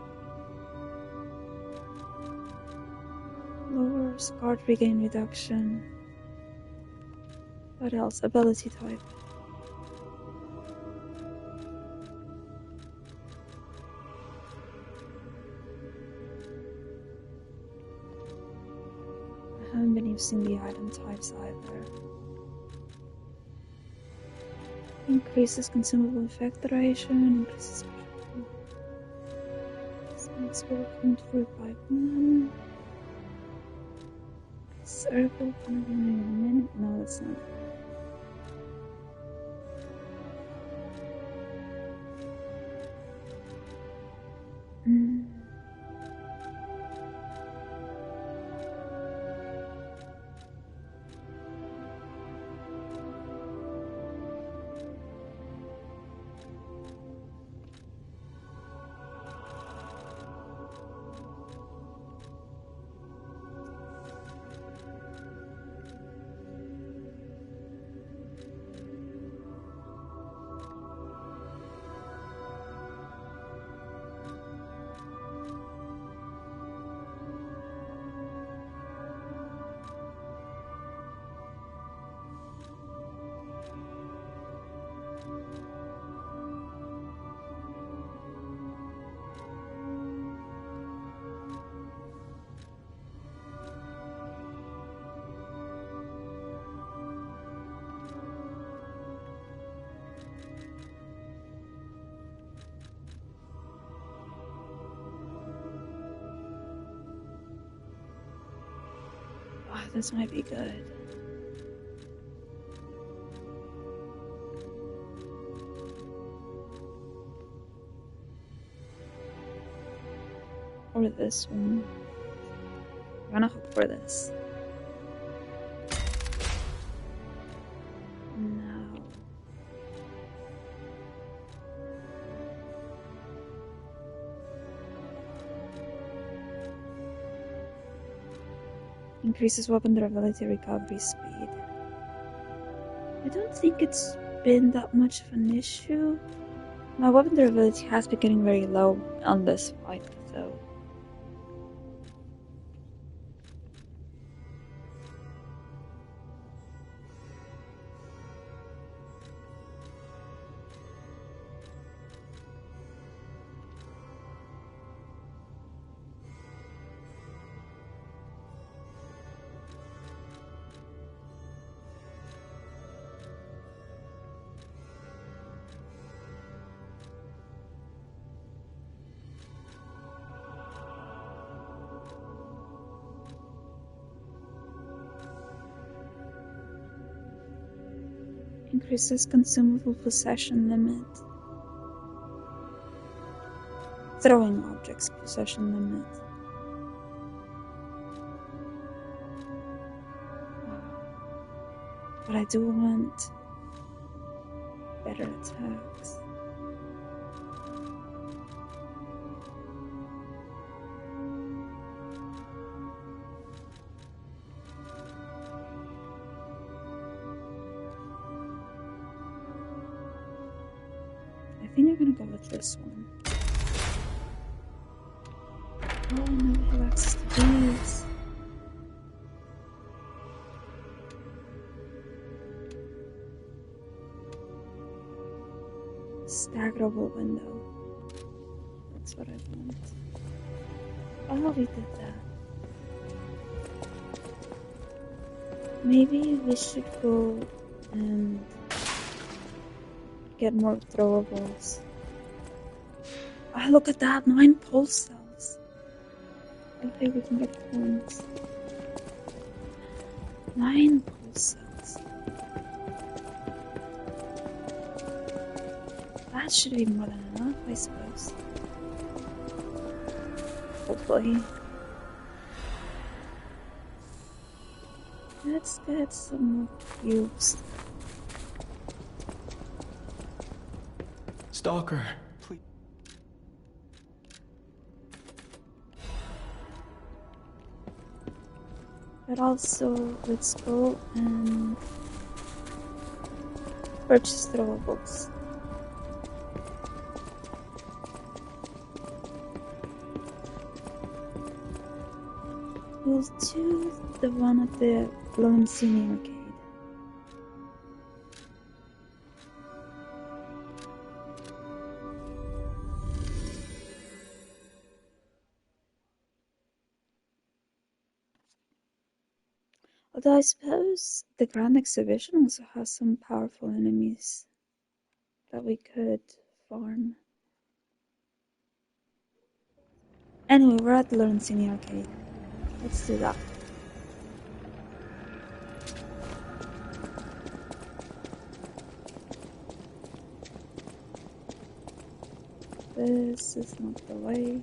Lowers guard regain reduction. What else? Ability type. I haven't been using the item types either. Increases consumable effect duration, increases makes movement for 5 1. Circle for a minute. No, that's not. Oh, this might be good. Or this one. I'm gonna hope for this. No. Increases weapon durability, recovery speed. I don't think it's been that much of an issue. My weapon durability has been getting very low on this fight, so. Increases consumable possession limit. Throwing objects possession limit. But I do want better attacks. I think I'm gonna go with this one. Oh, no, I have access to these. Staggerable window. That's what I want. Oh, we did that. Maybe we should go and get more throwables. Ah, look at that! 9 pulse cells. Okay, we can get points. 9 pulse cells. That should be more than enough, I suppose. Hopefully. Let's get some more cubes. Stalker, please. But also, let's go and purchase throwables. We'll do the one at the Lone Senior Arcade. Although I suppose the Grand Exhibition also has some powerful enemies that we could farm. Anyway, we're at the Lone Senior Arcade. Let's do that. This is not the way.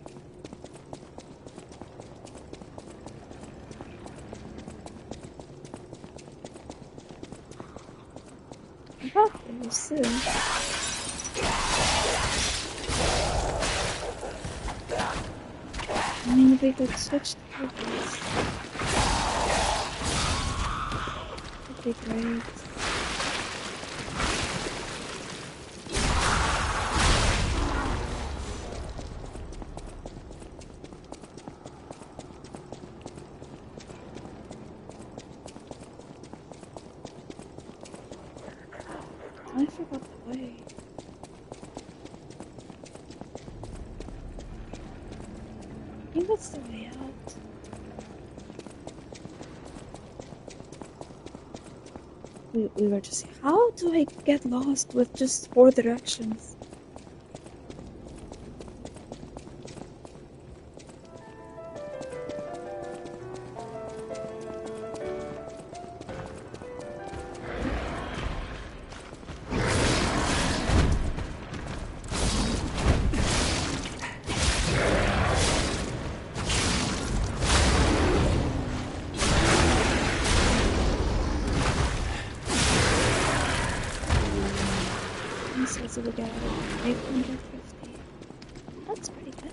I thought it was soon. I mean, we could switch targets. That'd be great. I forgot the way. I think that's the way out. We were just... How do I get lost with just 4 directions? So we got 850. That's pretty good.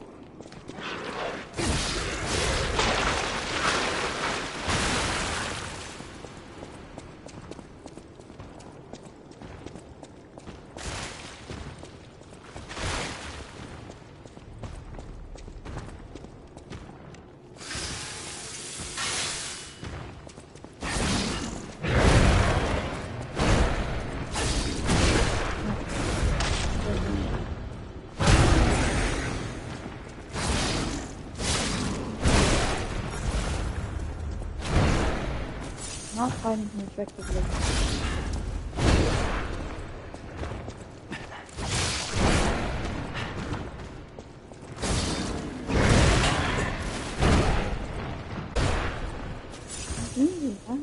Not fighting him effectively. Ooh, wow.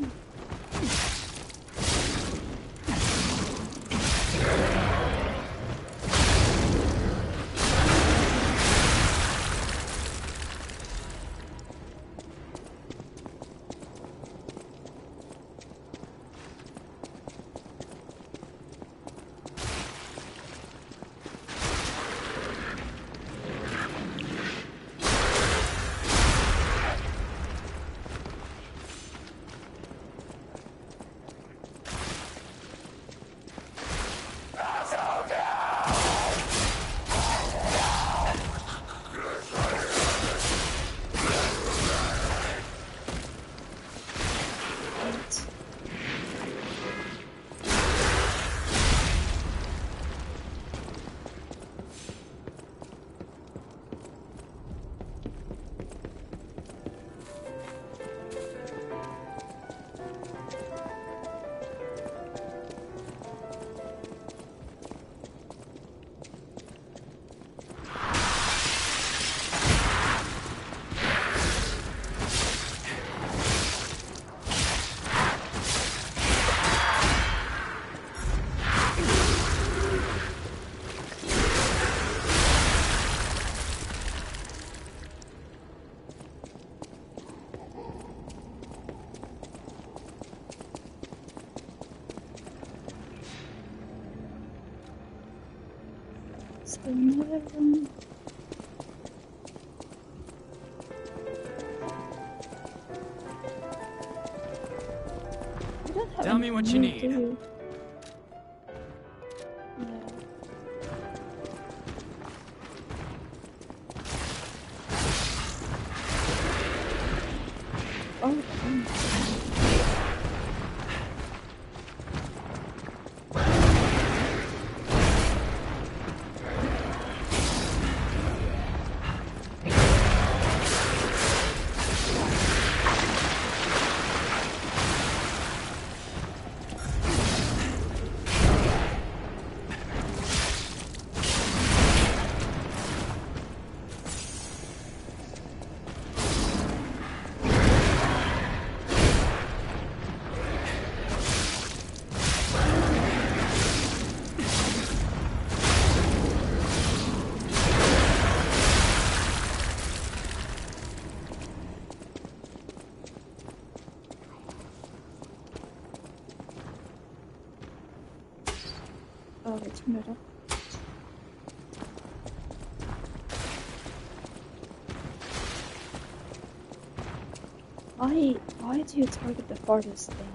to another room. I don't have Tell me what you anything need. to do. Oh, it's middle. Why do you target the farthest thing?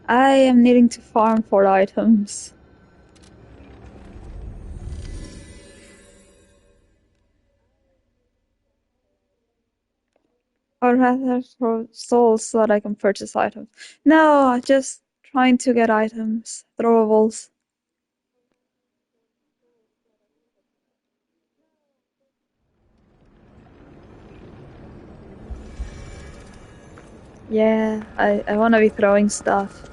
I am needing to farm for items. Or rather for souls so that I can purchase items. No, just trying to get items. Throwables. Yeah, I wanna be throwing stuff.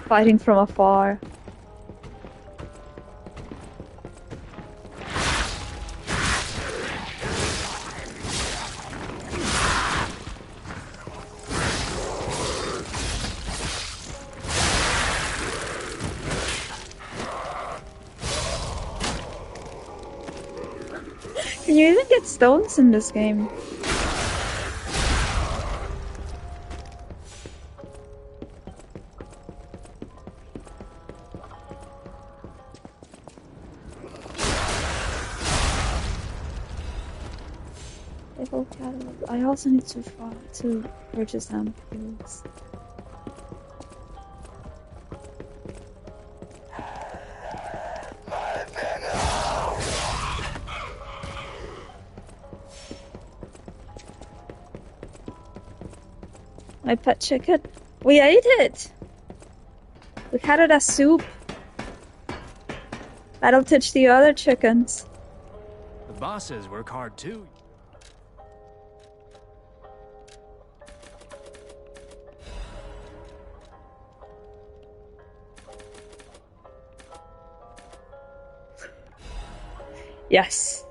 Fighting from afar. Can you even get stones in this game? I also need to purchase ampoules. My pet chicken. We ate it! We had it as soup. That'll teach the other chickens. The bosses work hard too. Yes.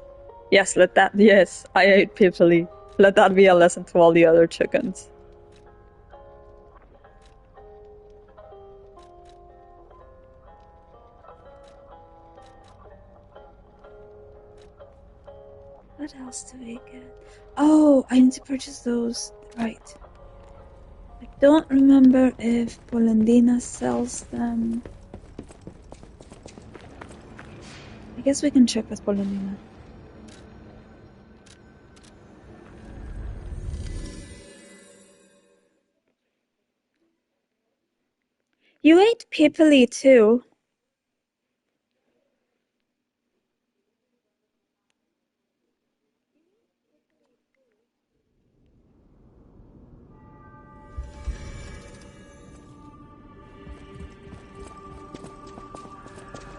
Yes, yes, I ate Pipili. Let that be a lesson to all the other chickens. What else do we get? Oh, I need to purchase those. Right. I don't remember if Polendina sells them. I guess we can check with Polendina. You ate Pipili too.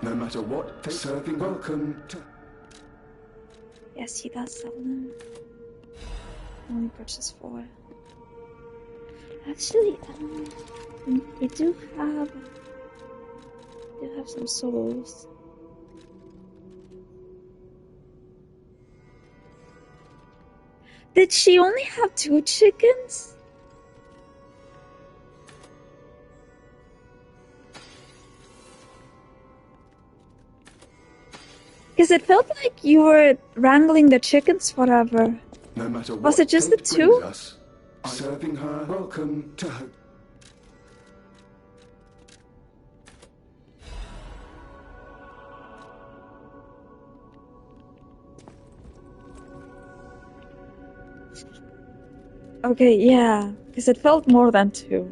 No matter what, serving welcome to... Yes, he does sell them. Only purchase 4. Actually, we do have some souls. Did she only have 2 chickens? Because it felt like you were wrangling the chickens forever. No matter what was it just the 2? Us, serving her welcome to her. Okay, yeah, because it felt more than 2.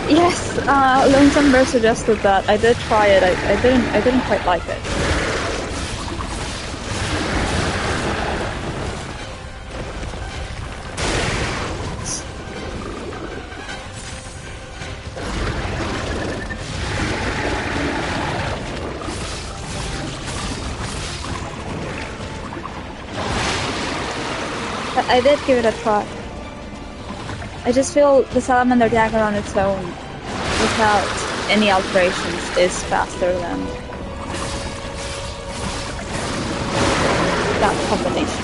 Yes, Lonesome Bear suggested that. I did try it. I didn't quite like it. But I did give it a try. I just feel the Salamander Dagger on its own, without any alterations, is faster than that combination.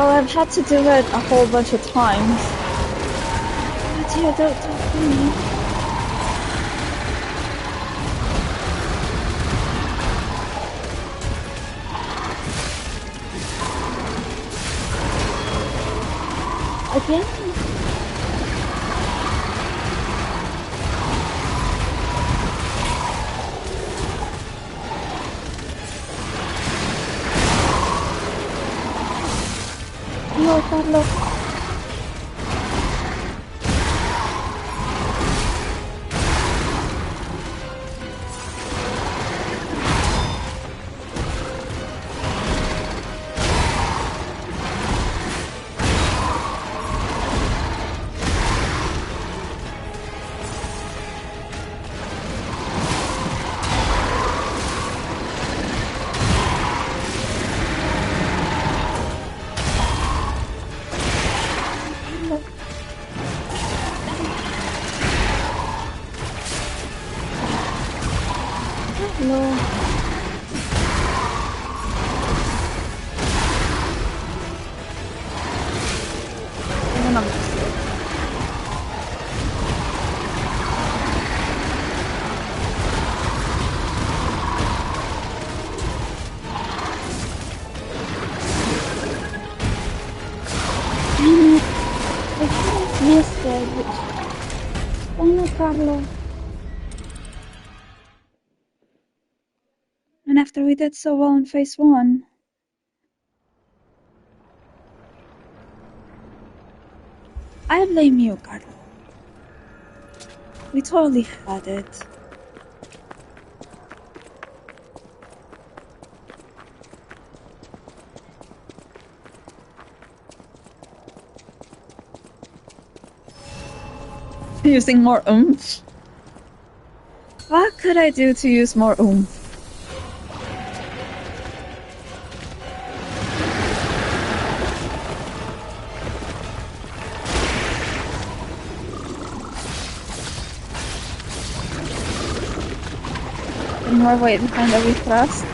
Well, I've had to do it a whole bunch of times. But yeah, don't kill me. Again? No, Carlos. No. I missed it. Oh no, Carlo. And after we did so well in phase 1. I blame you, Carlo. We totally had it. Using more oomph? What could I do to use more oomph? More weight behind every thrust.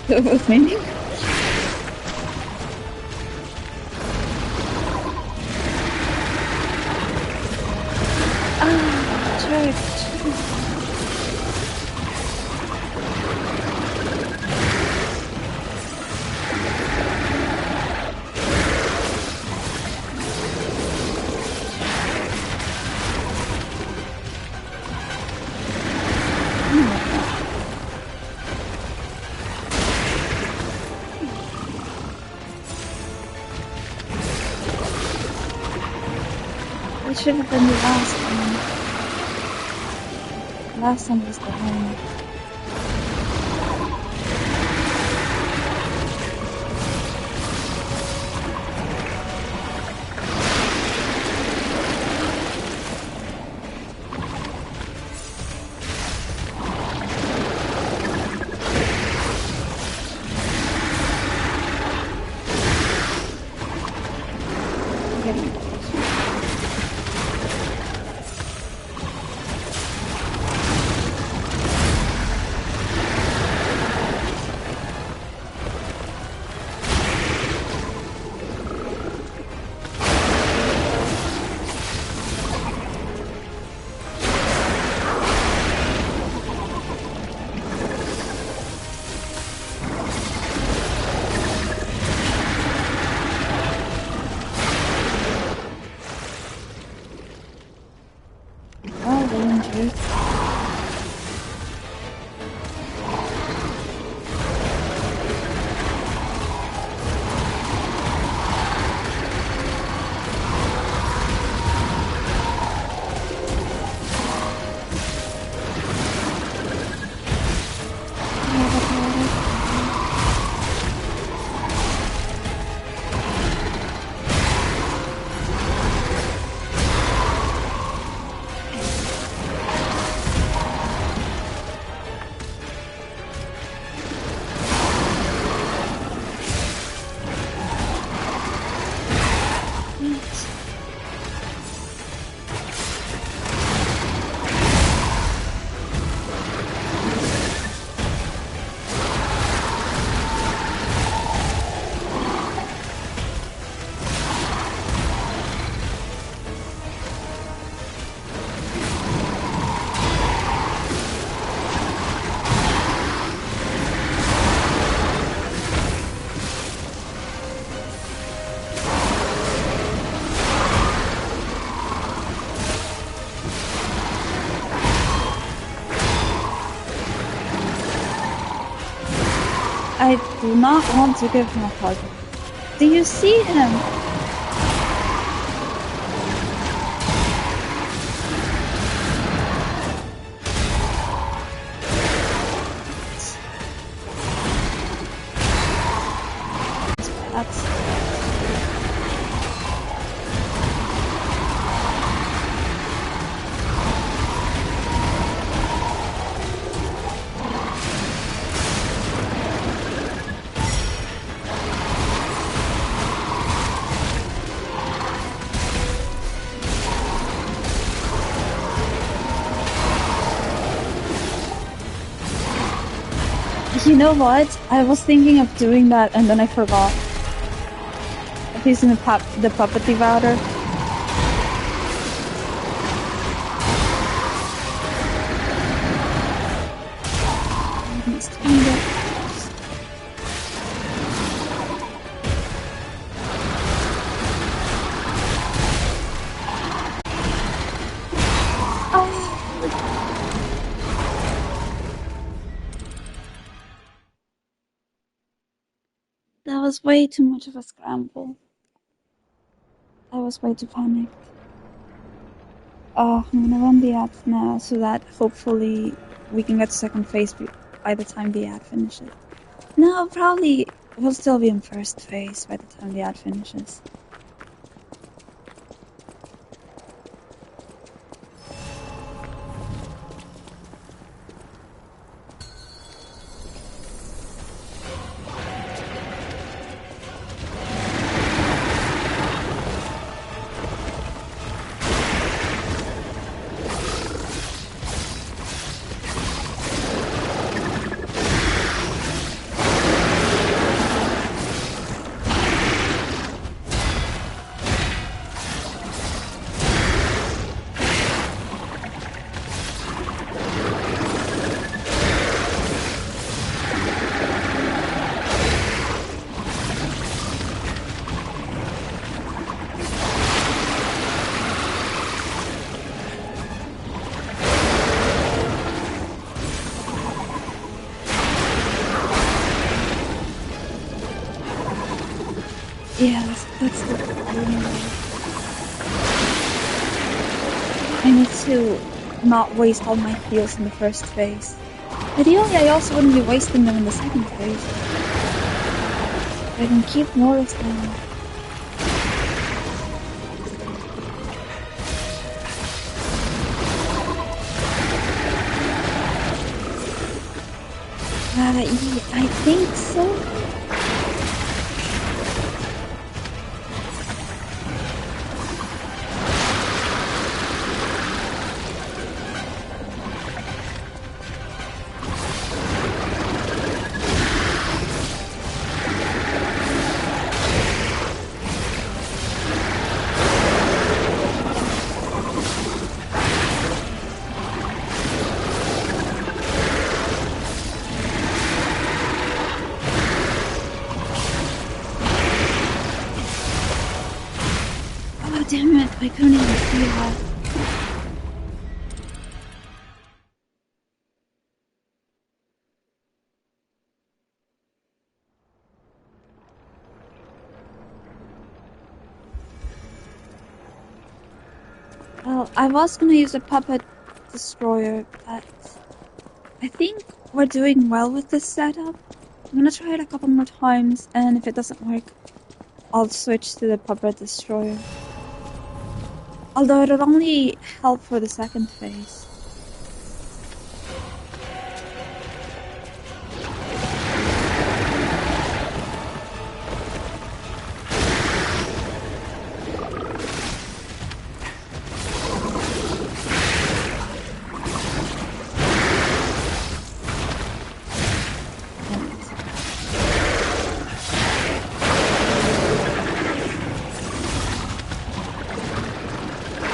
With me. Ah, church. It should have been the last one. The last one was the home. I do not want to give him a hug. Do you see him? That's... You know what? I was thinking of doing that and then I forgot. Of using the puppet devourer. That was way too much of a scramble. I was way too panicked. Oh, I'm gonna run the ad now so that hopefully we can get to second phase by the time the ad finishes. No, probably we'll still be in first phase by the time the ad finishes. Yeah, that's the problem. I need to not waste all my heals in the first phase. Ideally, I also wouldn't be wasting them in the second phase. I can keep more of them. Yeah, I think so. Damn it, I couldn't even see that. Well, I was gonna use a puppet destroyer, but I think we're doing well with this setup. I'm gonna try it a couple more times, and if it doesn't work, I'll switch to the puppet destroyer. Although it'll only help for the second phase.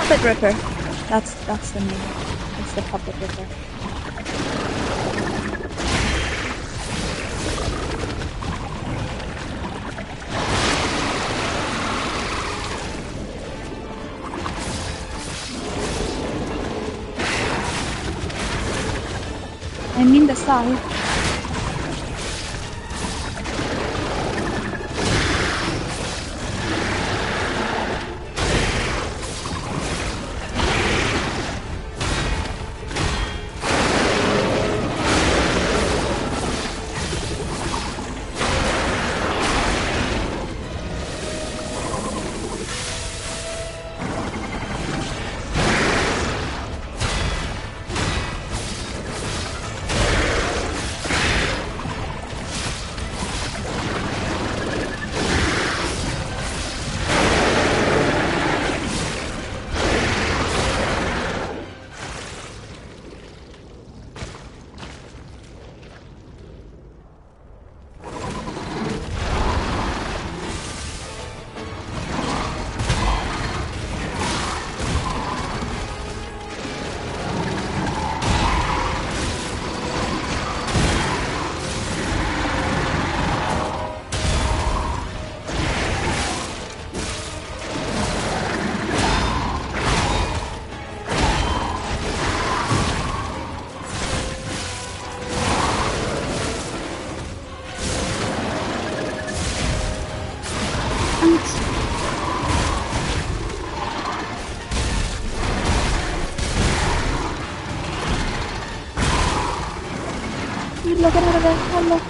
Puppet Ripper. That's the name. It's the Puppet Ripper. I mean the side. Carlo, get out of there, Carlo.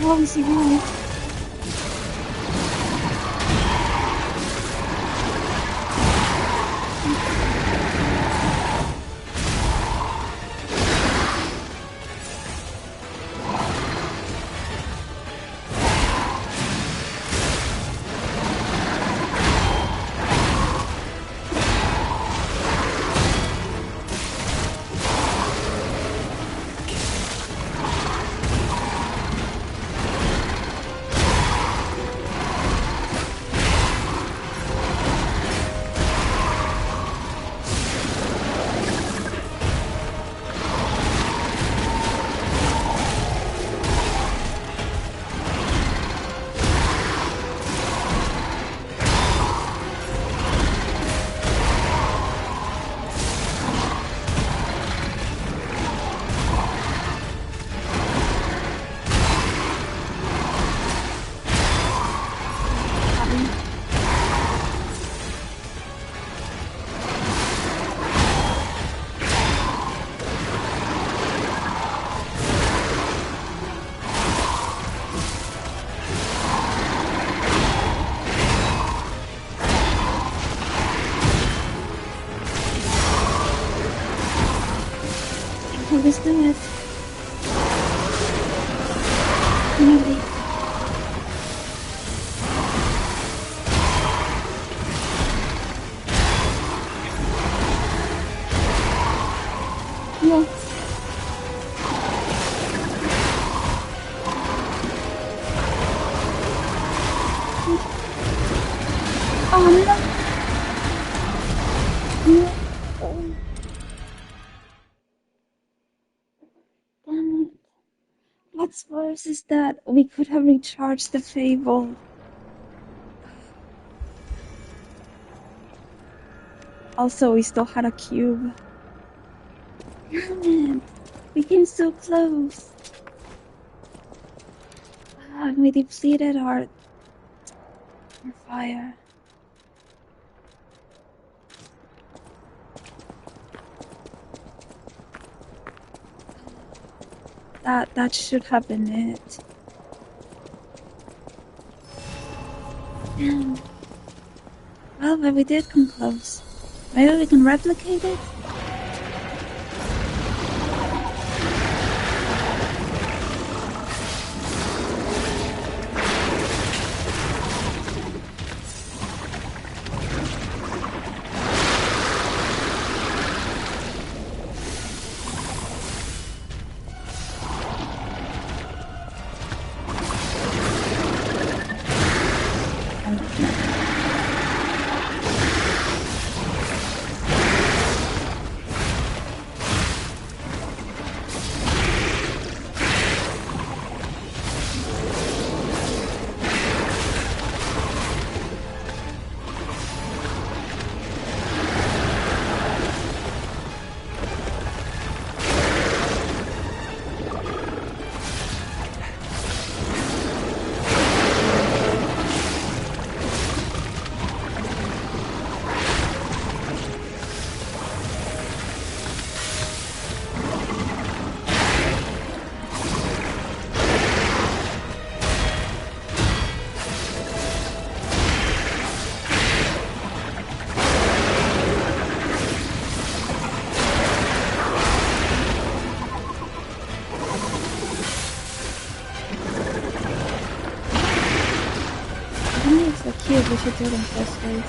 Oh, is he really? Let's do it. Maybe. No. Oh no. No. Oh. Damn it. What's worse is that we could have recharged the Fable. Also, we still had a cube. Damn it. We came so close. And we depleted our fire. That should have been it. And well, but we did come close. Maybe we can replicate it? We should do them first ways.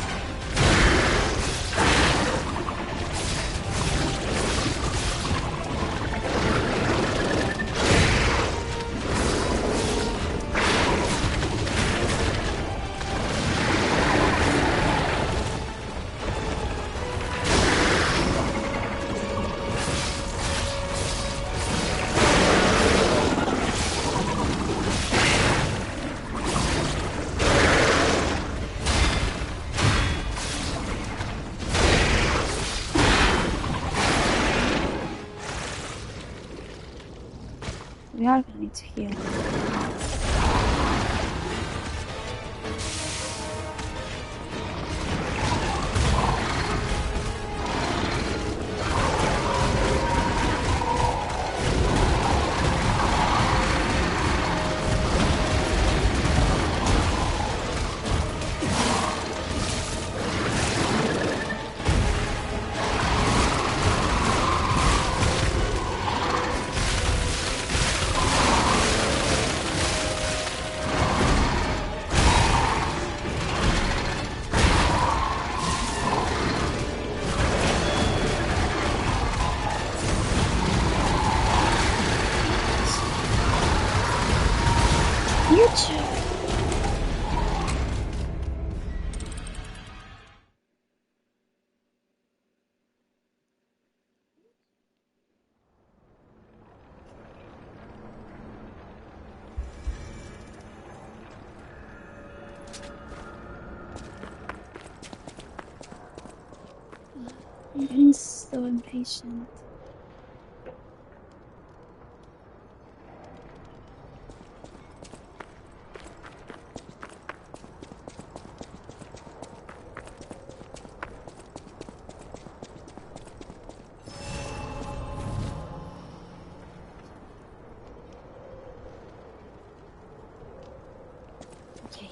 We are gonna need to heal. I'm getting so impatient. Okay.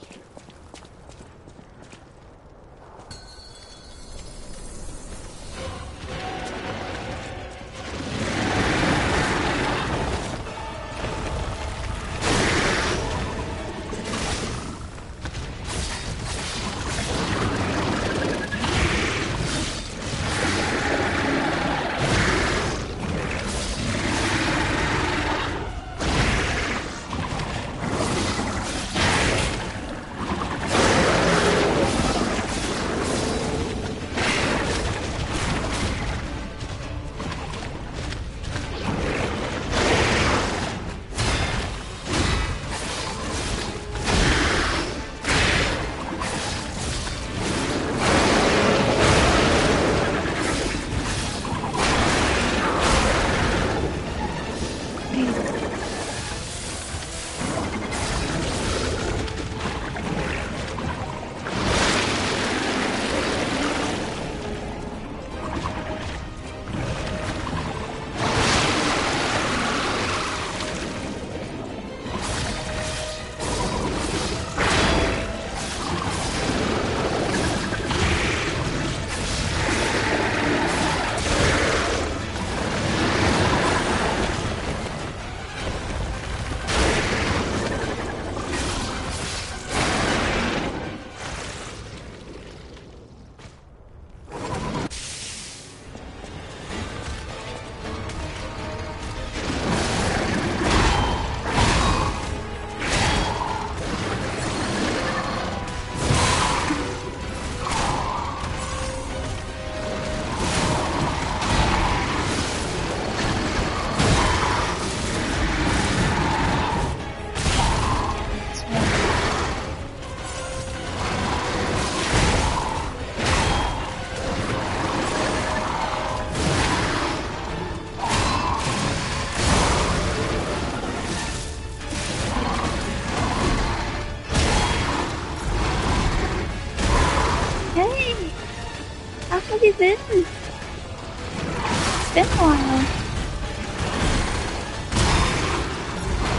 How have you been? It's been a while.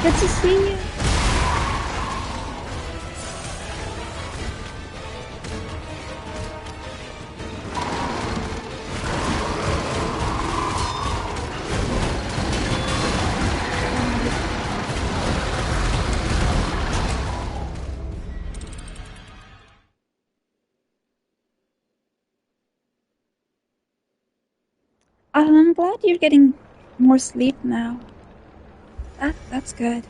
Good to see you. I'm glad you're getting more sleep now. That's good.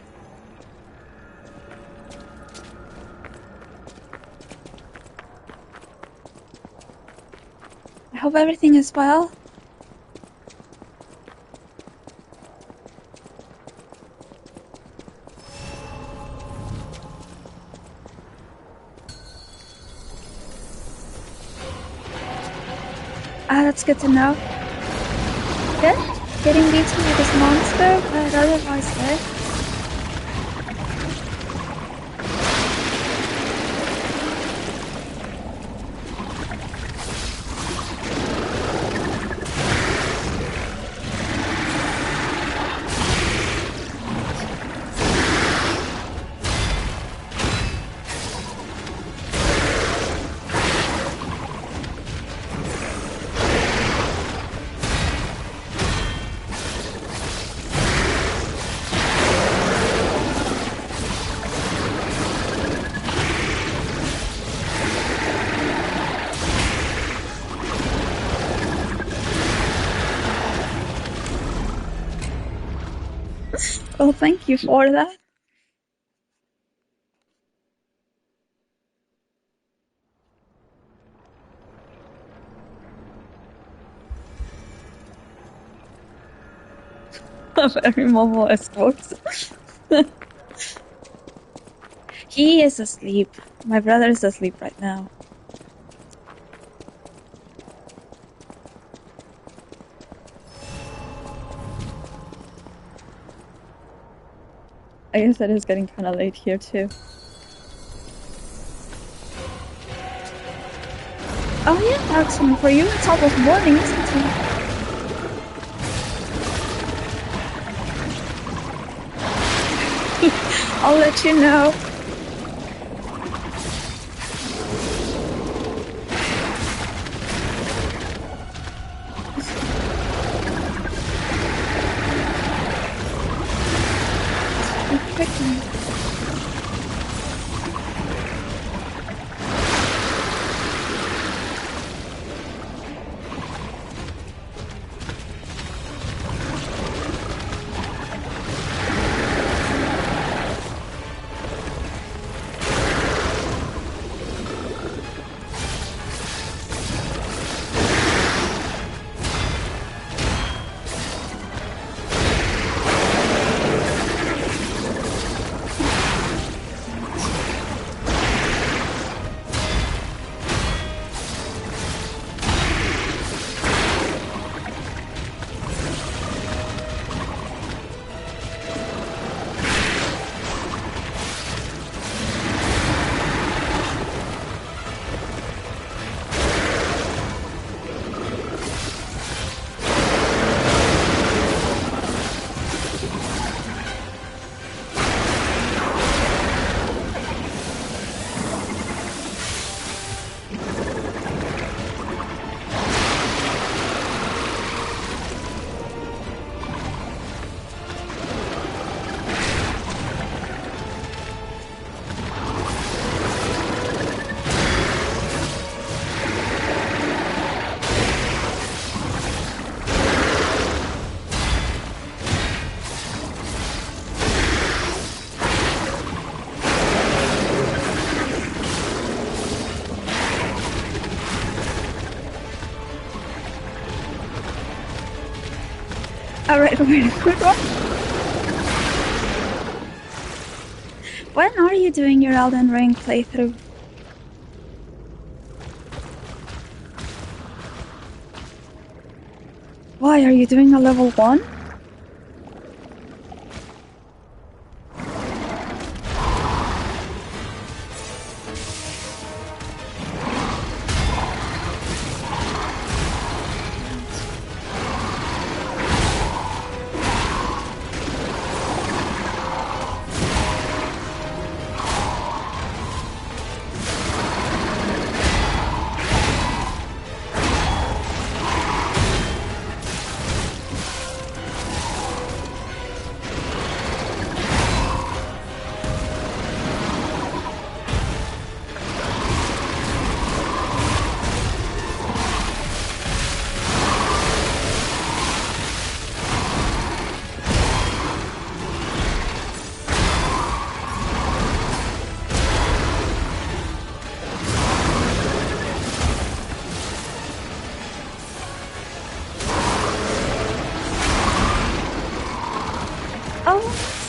I hope everything is well. That's good to know. Good. Getting beaten with this monster, but otherwise good. Well, thank you for that. Very mobile escort. He is asleep. My brother is asleep right now. I guess it is getting kind of late here too. Oh yeah, Axel, for you it's almost morning, isn't it? I'll let you know. Alright, wait, quick one. When are you doing your Elden Ring playthrough? Why, are you doing a level 1?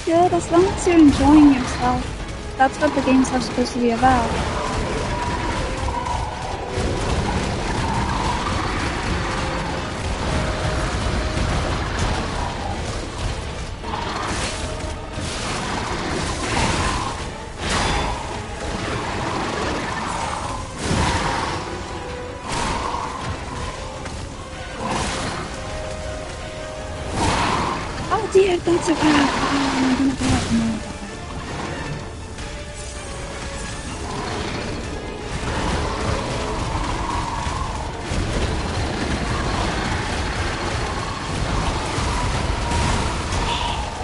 Good, as long as you're enjoying yourself. That's what the games are supposed to be about. Oh dear, that's a bad. Oh, I'm gonna go up more.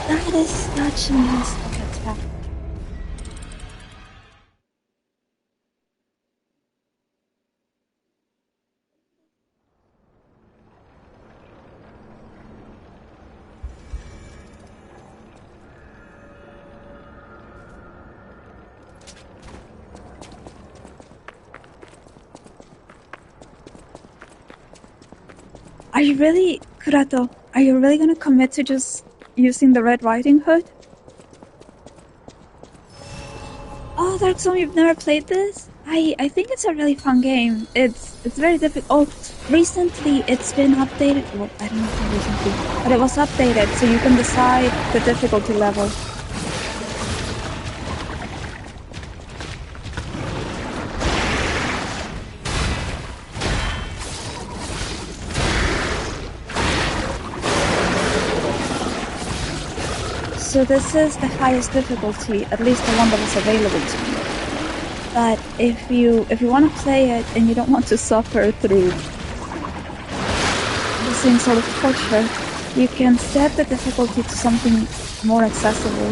That is such a nice attack. Are you really, Kurato, are you really gonna commit to just using the Red Riding Hood? Oh, Dark Zone, you've never played this? I think it's a really fun game. It's very difficult. Oh, recently it's been updated. Well, I don't know how recently, but it was updated, so you can decide the difficulty level. So this is the highest difficulty, at least the one that was available to me. But if you want to play it and you don't want to suffer through the same sort of torture, you can set the difficulty to something more accessible.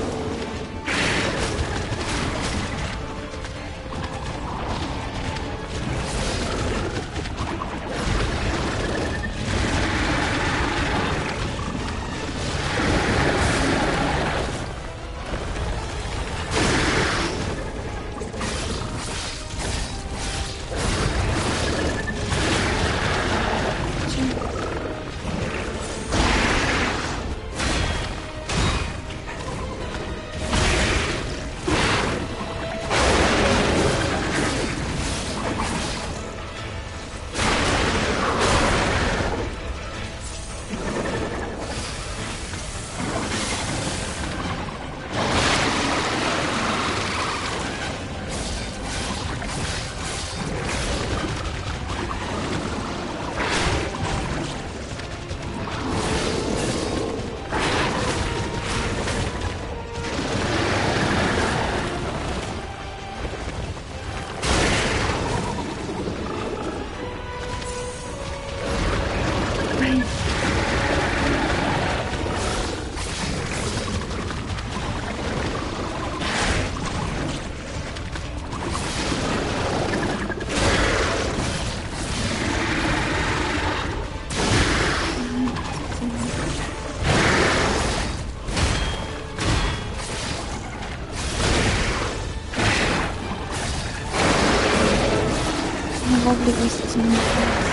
Lovely voices in your voice.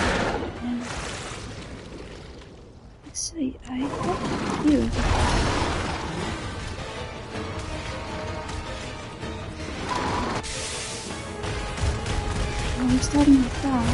Actually, I hope you. Oh, you're starting with that.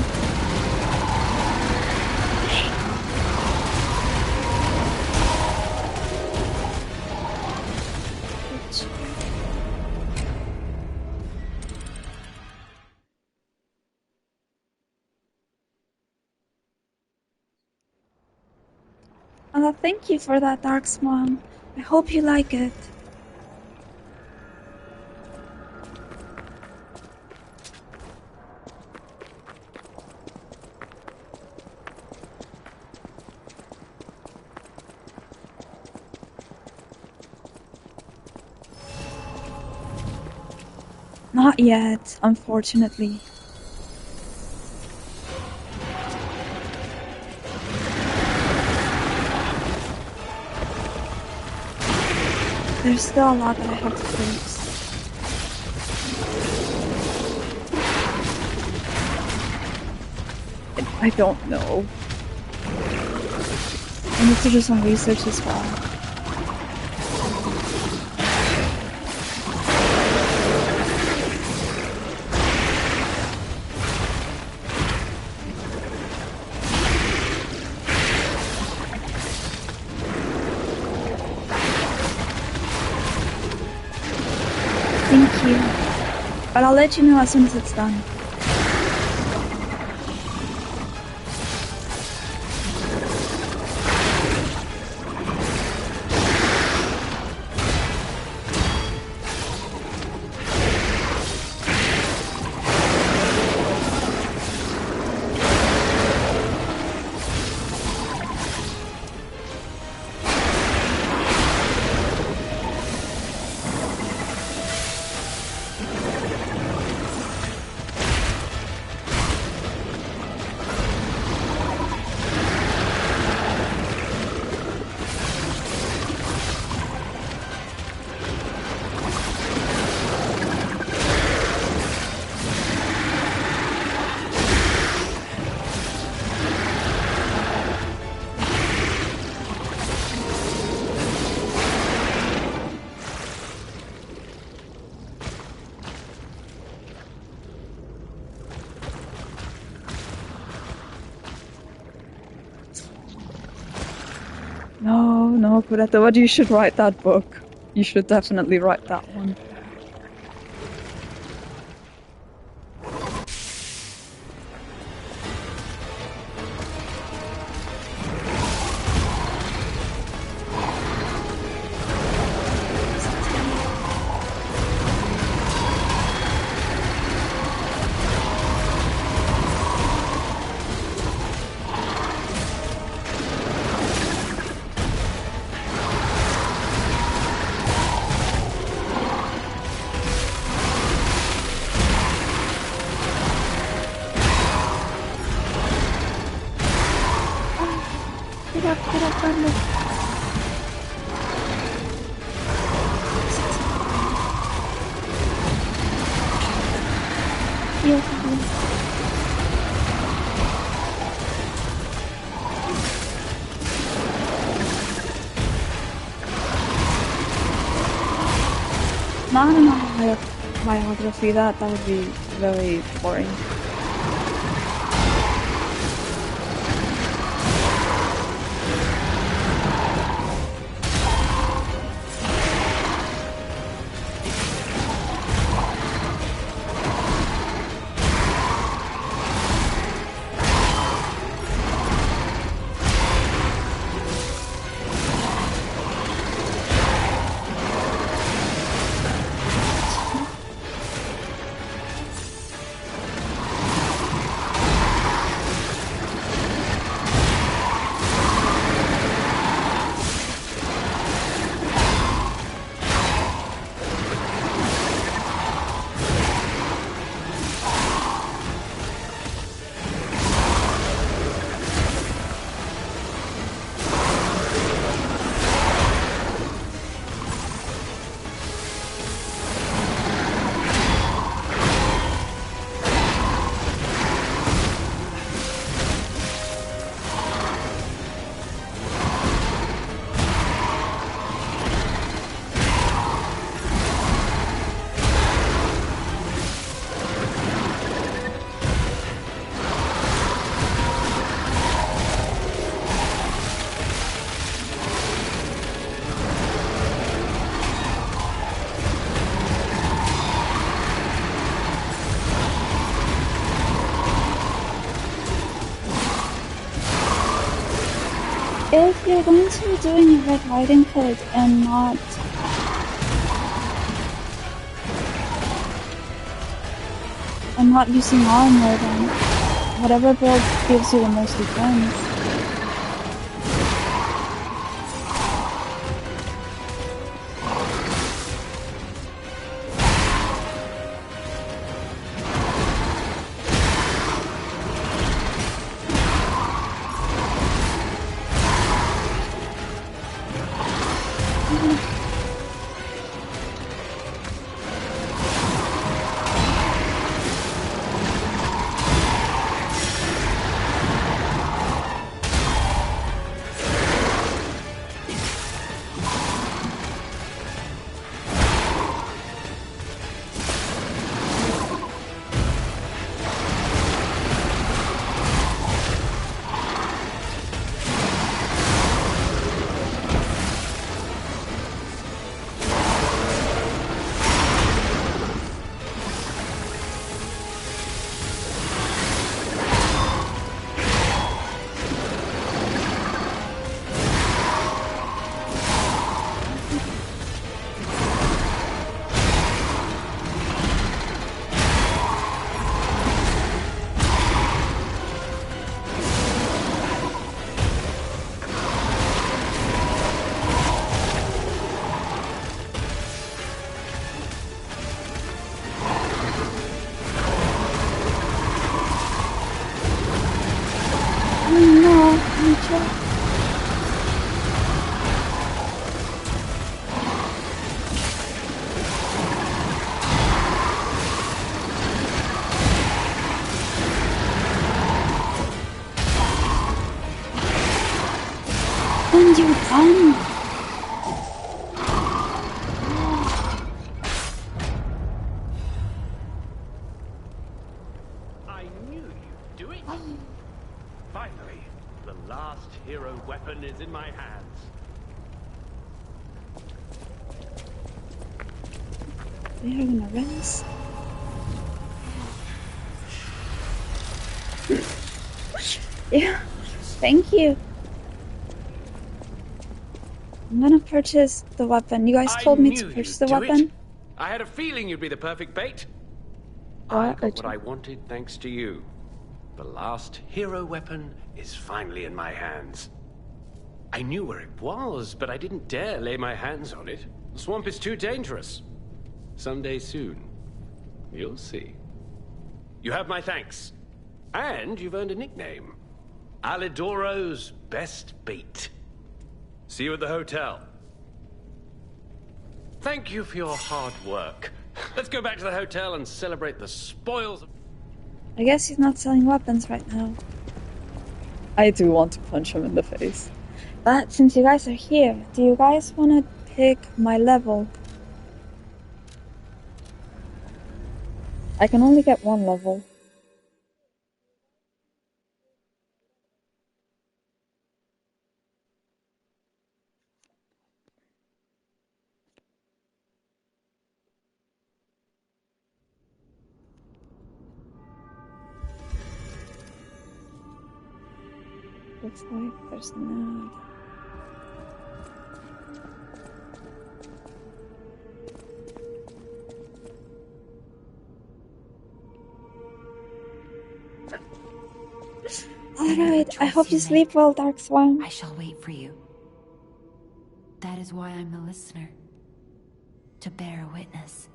Thank you for that, Dark Swan. I hope you like it. Not yet, unfortunately. There's still a lot that I have to fix. I don't know. I need to do some research as well. Thank you. But I'll let you know as soon as it's done. no, Coretta, but you should write that book. You should definitely write that one. Get up, Bradley. No, I don't know biography that would be very boring. If you're going to be doing a Red Riding Hood and not using armor, then whatever build gives you the most defense. And you're done. I knew you'd do it. Finally, the last hero weapon is in my hands. They are gonna rinse. Yeah, thank you. I'm gonna purchase the weapon. You guys told me to purchase the weapon. I had a feeling you'd be the perfect bait. What? I got what I wanted thanks to you. The last hero weapon is finally in my hands. I knew where it was, but I didn't dare lay my hands on it. The swamp is too dangerous. Someday soon, you'll see. You have my thanks. And you've earned a nickname. Alidoro's best bait. See you at the hotel. Thank you for your hard work. Let's go back to the hotel and celebrate the spoils of... I guess he's not selling weapons right now. I do want to punch him in the face. But since you guys are here, do you guys want to pick my level? I can only get one level. Looks like there's no... Alright, I hope you sleep well, Dark Swan. I shall wait for you. That is why I'm the listener. To bear witness.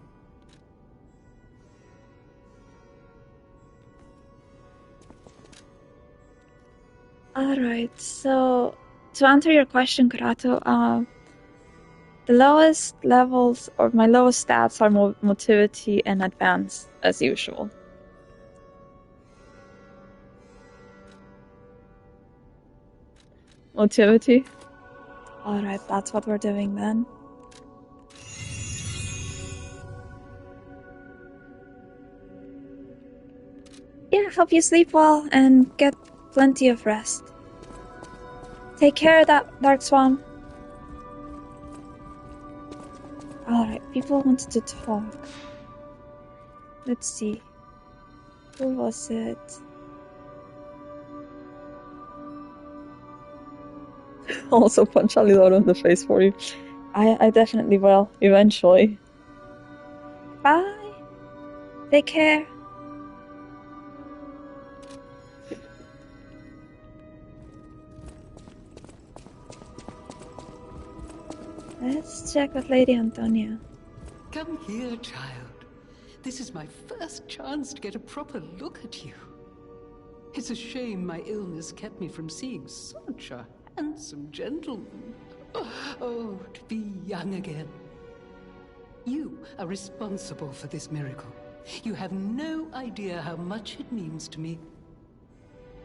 Alright, so to answer your question, Kurato, the lowest levels or my lowest stats are motility and advance, as usual. Motility? Alright, that's what we're doing then. Yeah, hope you sleep well and get plenty of rest. Take care of that, Dark Swan. Alright, people wanted to talk. Let's see. Who was it? Also punch Alidoro in the face for you. I definitely will, eventually. Bye. Take care. Let's check with Lady Antonia. Come here, child. This is my first chance to get a proper look at you. It's a shame my illness kept me from seeing such a handsome gentleman. Oh, to be young again. You are responsible for this miracle. You have no idea how much it means to me.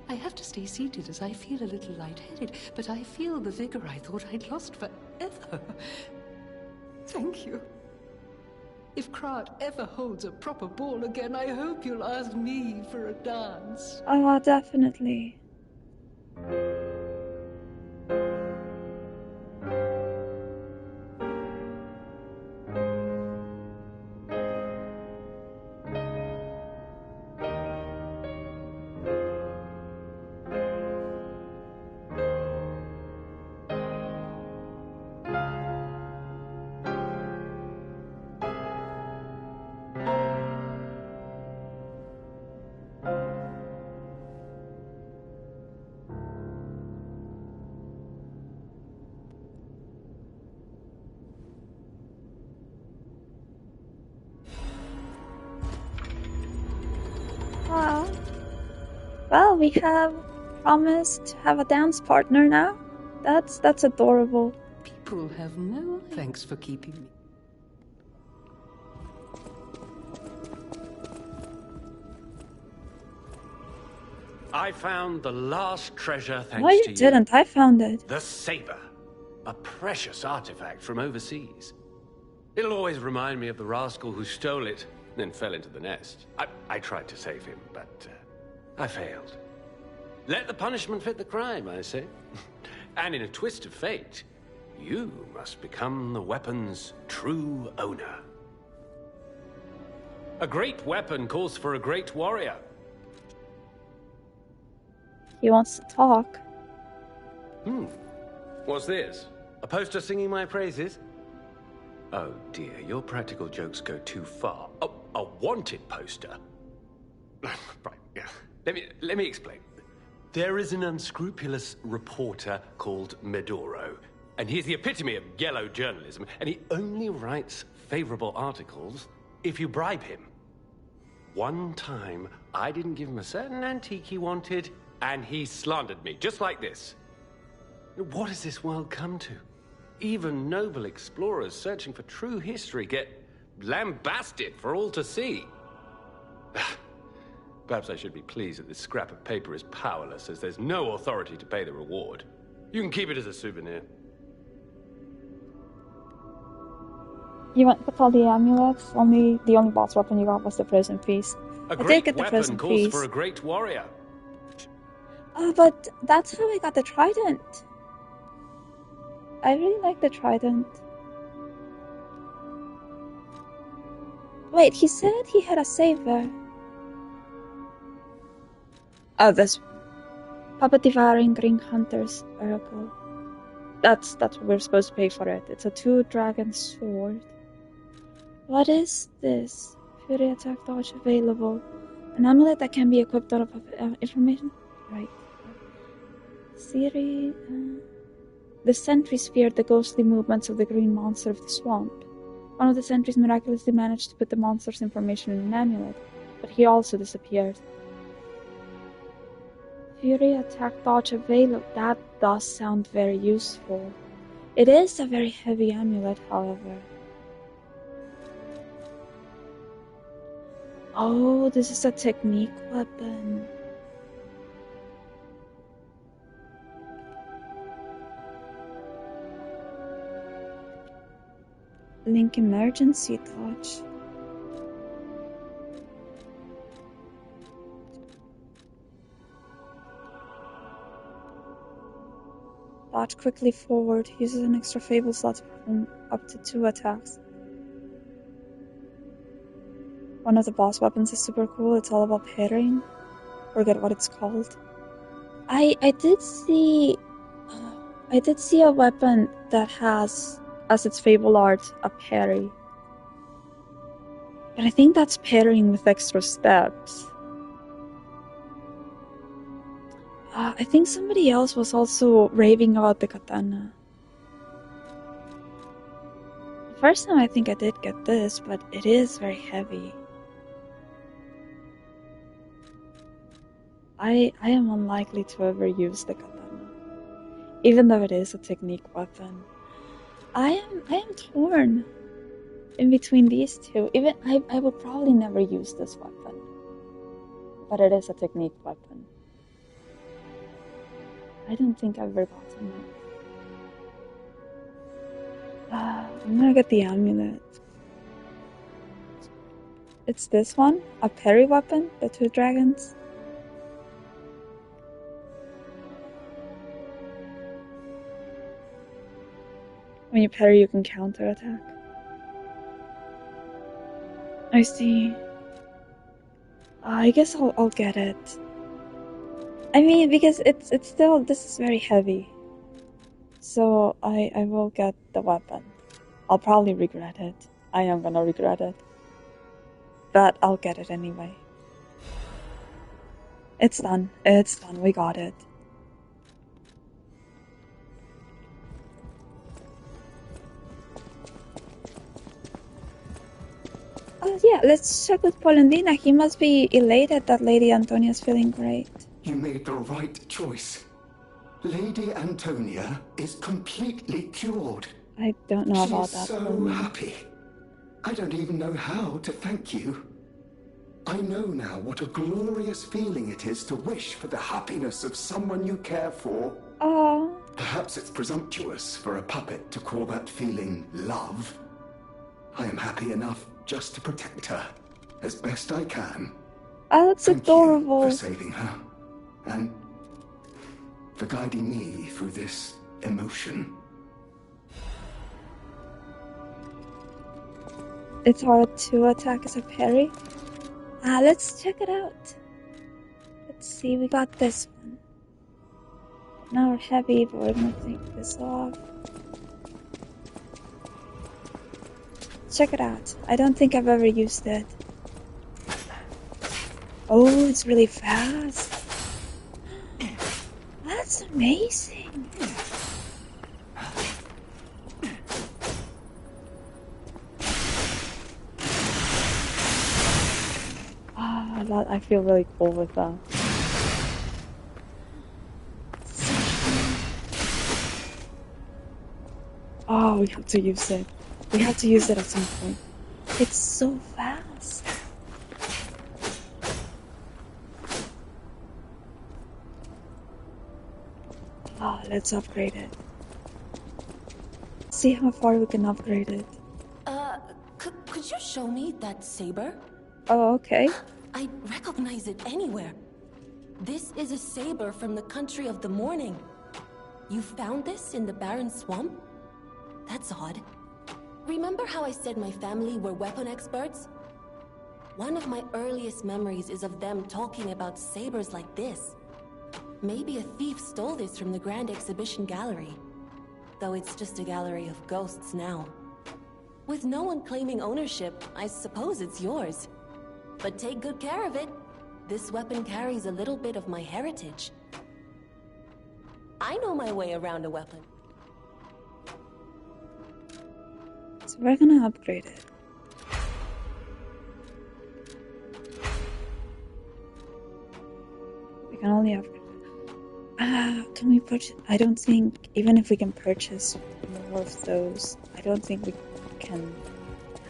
I have to stay seated as I feel a little lightheaded, but I feel the vigor I thought I'd lost forever. Thank you. If Krat ever holds a proper ball again, I hope you'll ask me for a dance. Oh, definitely. Well, we have promised to have a dance partner now. That's adorable. People have no thanks for keeping me. I found the last treasure thanks No, to you you. didn't. I found it. The saber. A precious artifact from overseas. It'll always remind me of the rascal who stole it, then fell into the nest. I tried to save him, but I failed. Let the punishment fit the crime, I say. And in a twist of fate, you must become the weapon's true owner. A great weapon calls for a great warrior. He wants to talk. What's this? A poster singing my praises? Oh dear, your practical jokes go too far. Oh, a wanted poster? Right, yeah. Let me explain. There is an unscrupulous reporter called Medoro, and he's the epitome of yellow journalism, and he only writes favorable articles if you bribe him. One time, I didn't give him a certain antique he wanted, and he slandered me, just like this. What has this world come to? Even noble explorers searching for true history get lambasted for all to see. Perhaps I should be pleased that this scrap of paper is powerless, as there's no authority to pay the reward. You can keep it as a souvenir. You went with all the amulets. The only boss weapon you got was the prison piece. A I great did get the weapon prison calls piece. for a great warrior. But that's how I got the trident. I really like the trident. Wait, he said he had a save there. Oh, this Puppet Devouring Green Hunter's Oracle. That's what we're supposed to pay for it. It's a 2-dragon sword. What is this? Fury attack dodge available. An amulet that can be equipped out of information? Right. Siri. The sentries feared the ghostly movements of the green monster of the swamp. One of the sentries miraculously managed to put the monster's information in an amulet, but he also disappeared. Fury attack dodge available. That does sound very useful. It is a very heavy amulet, however. Oh, this is a technique weapon. Link emergency dodge. Dodge quickly forward. Uses an extra fable slot to perform up to 2 attacks. One of the boss weapons is super cool. It's all about parrying. Forget what it's called. I did see a weapon that has as its fable art a parry. But I think that's parrying with extra steps. I think somebody else was also raving about the katana. The first time I think I did get this, but it is very heavy. I am unlikely to ever use the katana, even though it is a technique weapon. I am torn in between these two. Even I would probably never use this weapon, but it is a technique weapon. I don't think I've ever gotten it. I'm gonna get the amulet. It's this one, a parry weapon, the 2 dragons. When you parry, you can counterattack. I see. I guess I'll get it. I mean, because it's still, this is very heavy. So I will get the weapon. I'll probably regret it. I am gonna regret it. But I'll get it anyway. It's done. It's done. We got it. Oh yeah, let's check with Polendina. He must be elated that Lady Antonia's feeling great. You made the right choice. Lady Antonia is completely cured. I don't know about that. She's so happy. I don't even know how to thank you. I know now what a glorious feeling it is to wish for the happiness of someone you care for. Oh. Perhaps it's presumptuous for a puppet to call that feeling love. I am happy enough just to protect her as best I can. Oh, that's adorable. Thank you for saving her. And for guiding me through this emotion. It's hard to attack as a parry. Let's check it out. Let's see, we got this one. Now we're heavy, but we're gonna take this off. Check it out. I don't think I've ever used it. Oh, it's really fast. That's amazing. I feel really cool with that. Oh, we have to use it. We have to use it at some point. It's so fast. Let's upgrade it. See how far we can upgrade it. Could you show me that saber? Oh, okay. I recognize it anywhere. This is a saber from the country of the morning. You found this in the barren swamp? That's odd. Remember how I said my family were weapon experts? One of my earliest memories is of them talking about sabers like this. Maybe a thief stole this from the Grand Exhibition Gallery. Though it's just a gallery of ghosts now. With no one claiming ownership, I suppose it's yours. But take good care of it. This weapon carries a little bit of my heritage. I know my way around a weapon. So we're gonna upgrade it. We can only upgrade it. Can we purchase? I don't think, even if we can purchase more of those, I don't think we can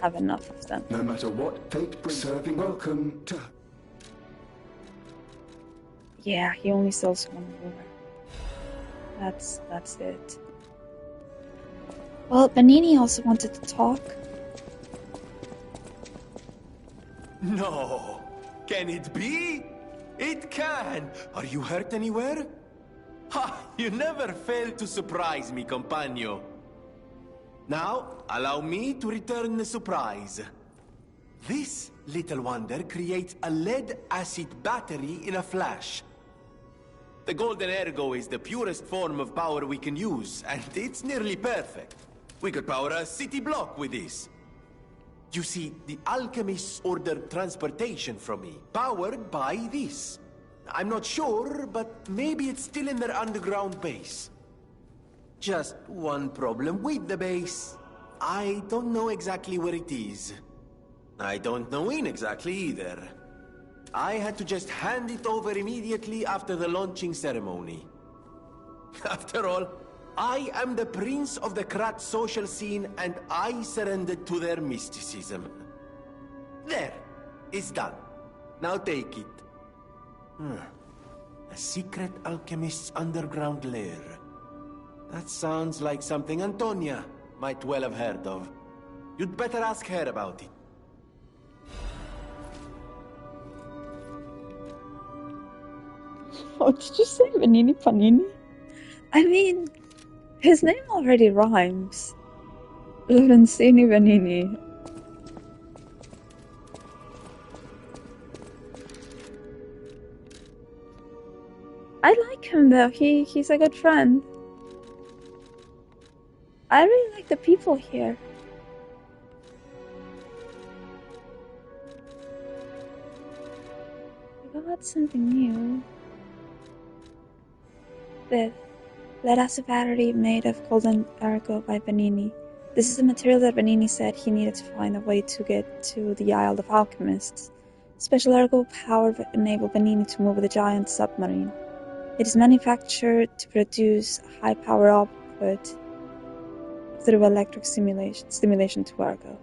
have enough of them. No matter what fate brings, serving welcome to... Yeah, he only sells one more. That's it. Well, Benini also wanted to talk. No! Can it be? It can! Are you hurt anywhere? Ha! You never fail to surprise me, compagno. Now, allow me to return the surprise. This little wonder creates a lead-acid battery in a flash. The Golden Ergo is the purest form of power we can use, and it's nearly perfect. We could power a city block with this. You see, the alchemists ordered transportation from me, powered by this. I'm not sure, but maybe it's still in their underground base. Just one problem with the base. I don't know exactly where it is. I don't know when exactly either. I had to just hand it over immediately after the launching ceremony. After all, I am the prince of the Krat social scene, and I surrendered to their mysticism. There, it's done. Now take it. A secret alchemist's underground lair. That sounds like something Antonia might well have heard of. You'd better ask her about it. What did you say, Benini Panini? I mean, his name already rhymes. Lorenzini Benini. I like him though, he's a good friend. I really like the people here. We got something new. This lead-acid battery made of golden ergo by Benini. This is the material that Benini said he needed to find a way to get to the Isle of Alchemists. Special ergo power enabled Benini to move the giant submarine. It is manufactured to produce high power output through electric stimulation to ergo.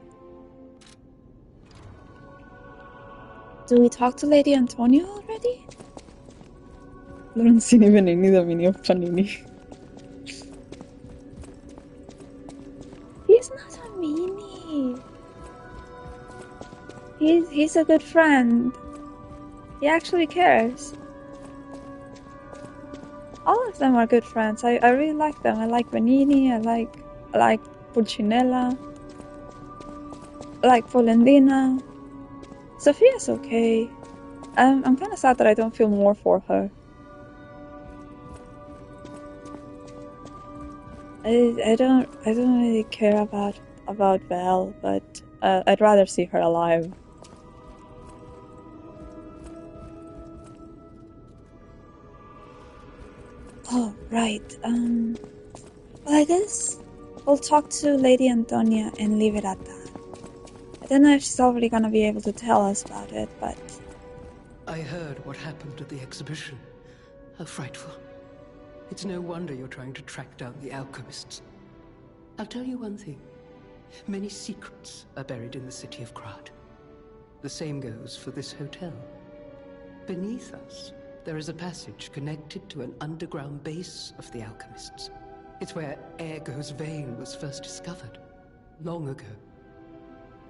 Do we talk to Lady Antonia already? Lorenzini Benini, Dominio Panini. He's not a meanie. He's a good friend. He actually cares. All of them are good friends. I really like them. I like Benini. I like Pulcinella. like Polendina. Sophia's okay. I'm kind of sad that I don't feel more for her. I don't really care about Vel, but I'd rather see her alive. Oh, right. Well, I guess we'll talk to Lady Antonia and leave it at that. I don't know if she's already gonna be able to tell us about it, but... I heard what happened at the exhibition. How frightful. It's no wonder you're trying to track down the alchemists. I'll tell you one thing. Many secrets are buried in the city of Krat. The same goes for this hotel. Beneath us, there is a passage connected to an underground base of the alchemists. It's where Ergo's vein was first discovered, long ago.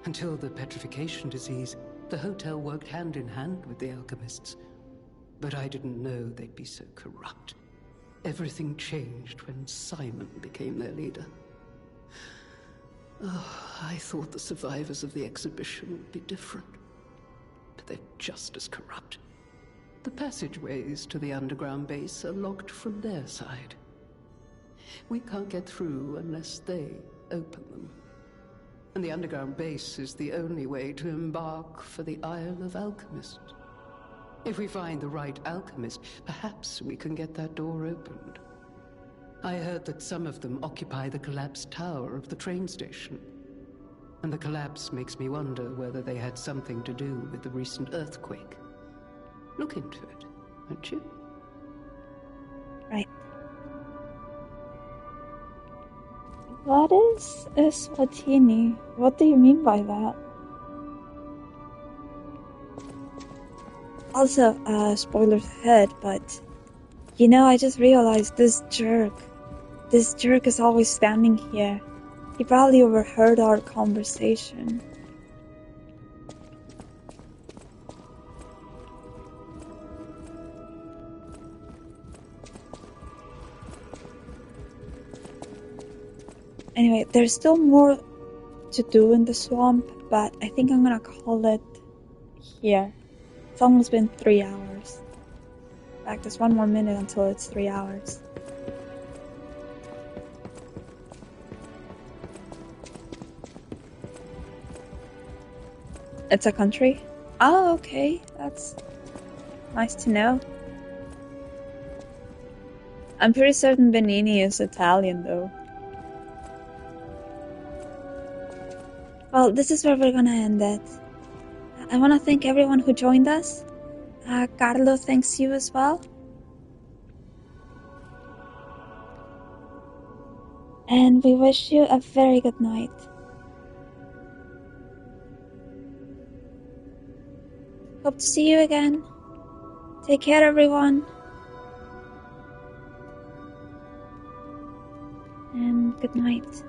Until the petrification disease, the hotel worked hand in hand with the alchemists. But I didn't know they'd be so corrupt. Everything changed when Simon became their leader. Oh, I thought the survivors of the exhibition would be different. But they're just as corrupt. The passageways to the underground base are locked from their side. We can't get through unless they open them. And the underground base is the only way to embark for the Isle of Alchemists. If we find the right alchemist, perhaps we can get that door opened. I heard that some of them occupy the collapsed tower of the train station. And the collapse makes me wonder whether they had something to do with the recent earthquake. Look into it, won't you? Right. What is Eswatini? What do you mean by that? Also, spoilers ahead, but... You know, I just realized this jerk is always standing here. He probably overheard our conversation. Anyway, there's still more to do in the swamp, but I think I'm gonna call it here. It's almost been 3 hours. In fact, there's 1 more minute until it's 3 hours. It's a country? Oh, okay. That's nice to know. I'm pretty certain Benini is Italian, though. Well, this is where we're gonna end it. I want to thank everyone who joined us. Carlo thanks you as well. And we wish you a very good night. Hope to see you again. Take care, everyone. And good night.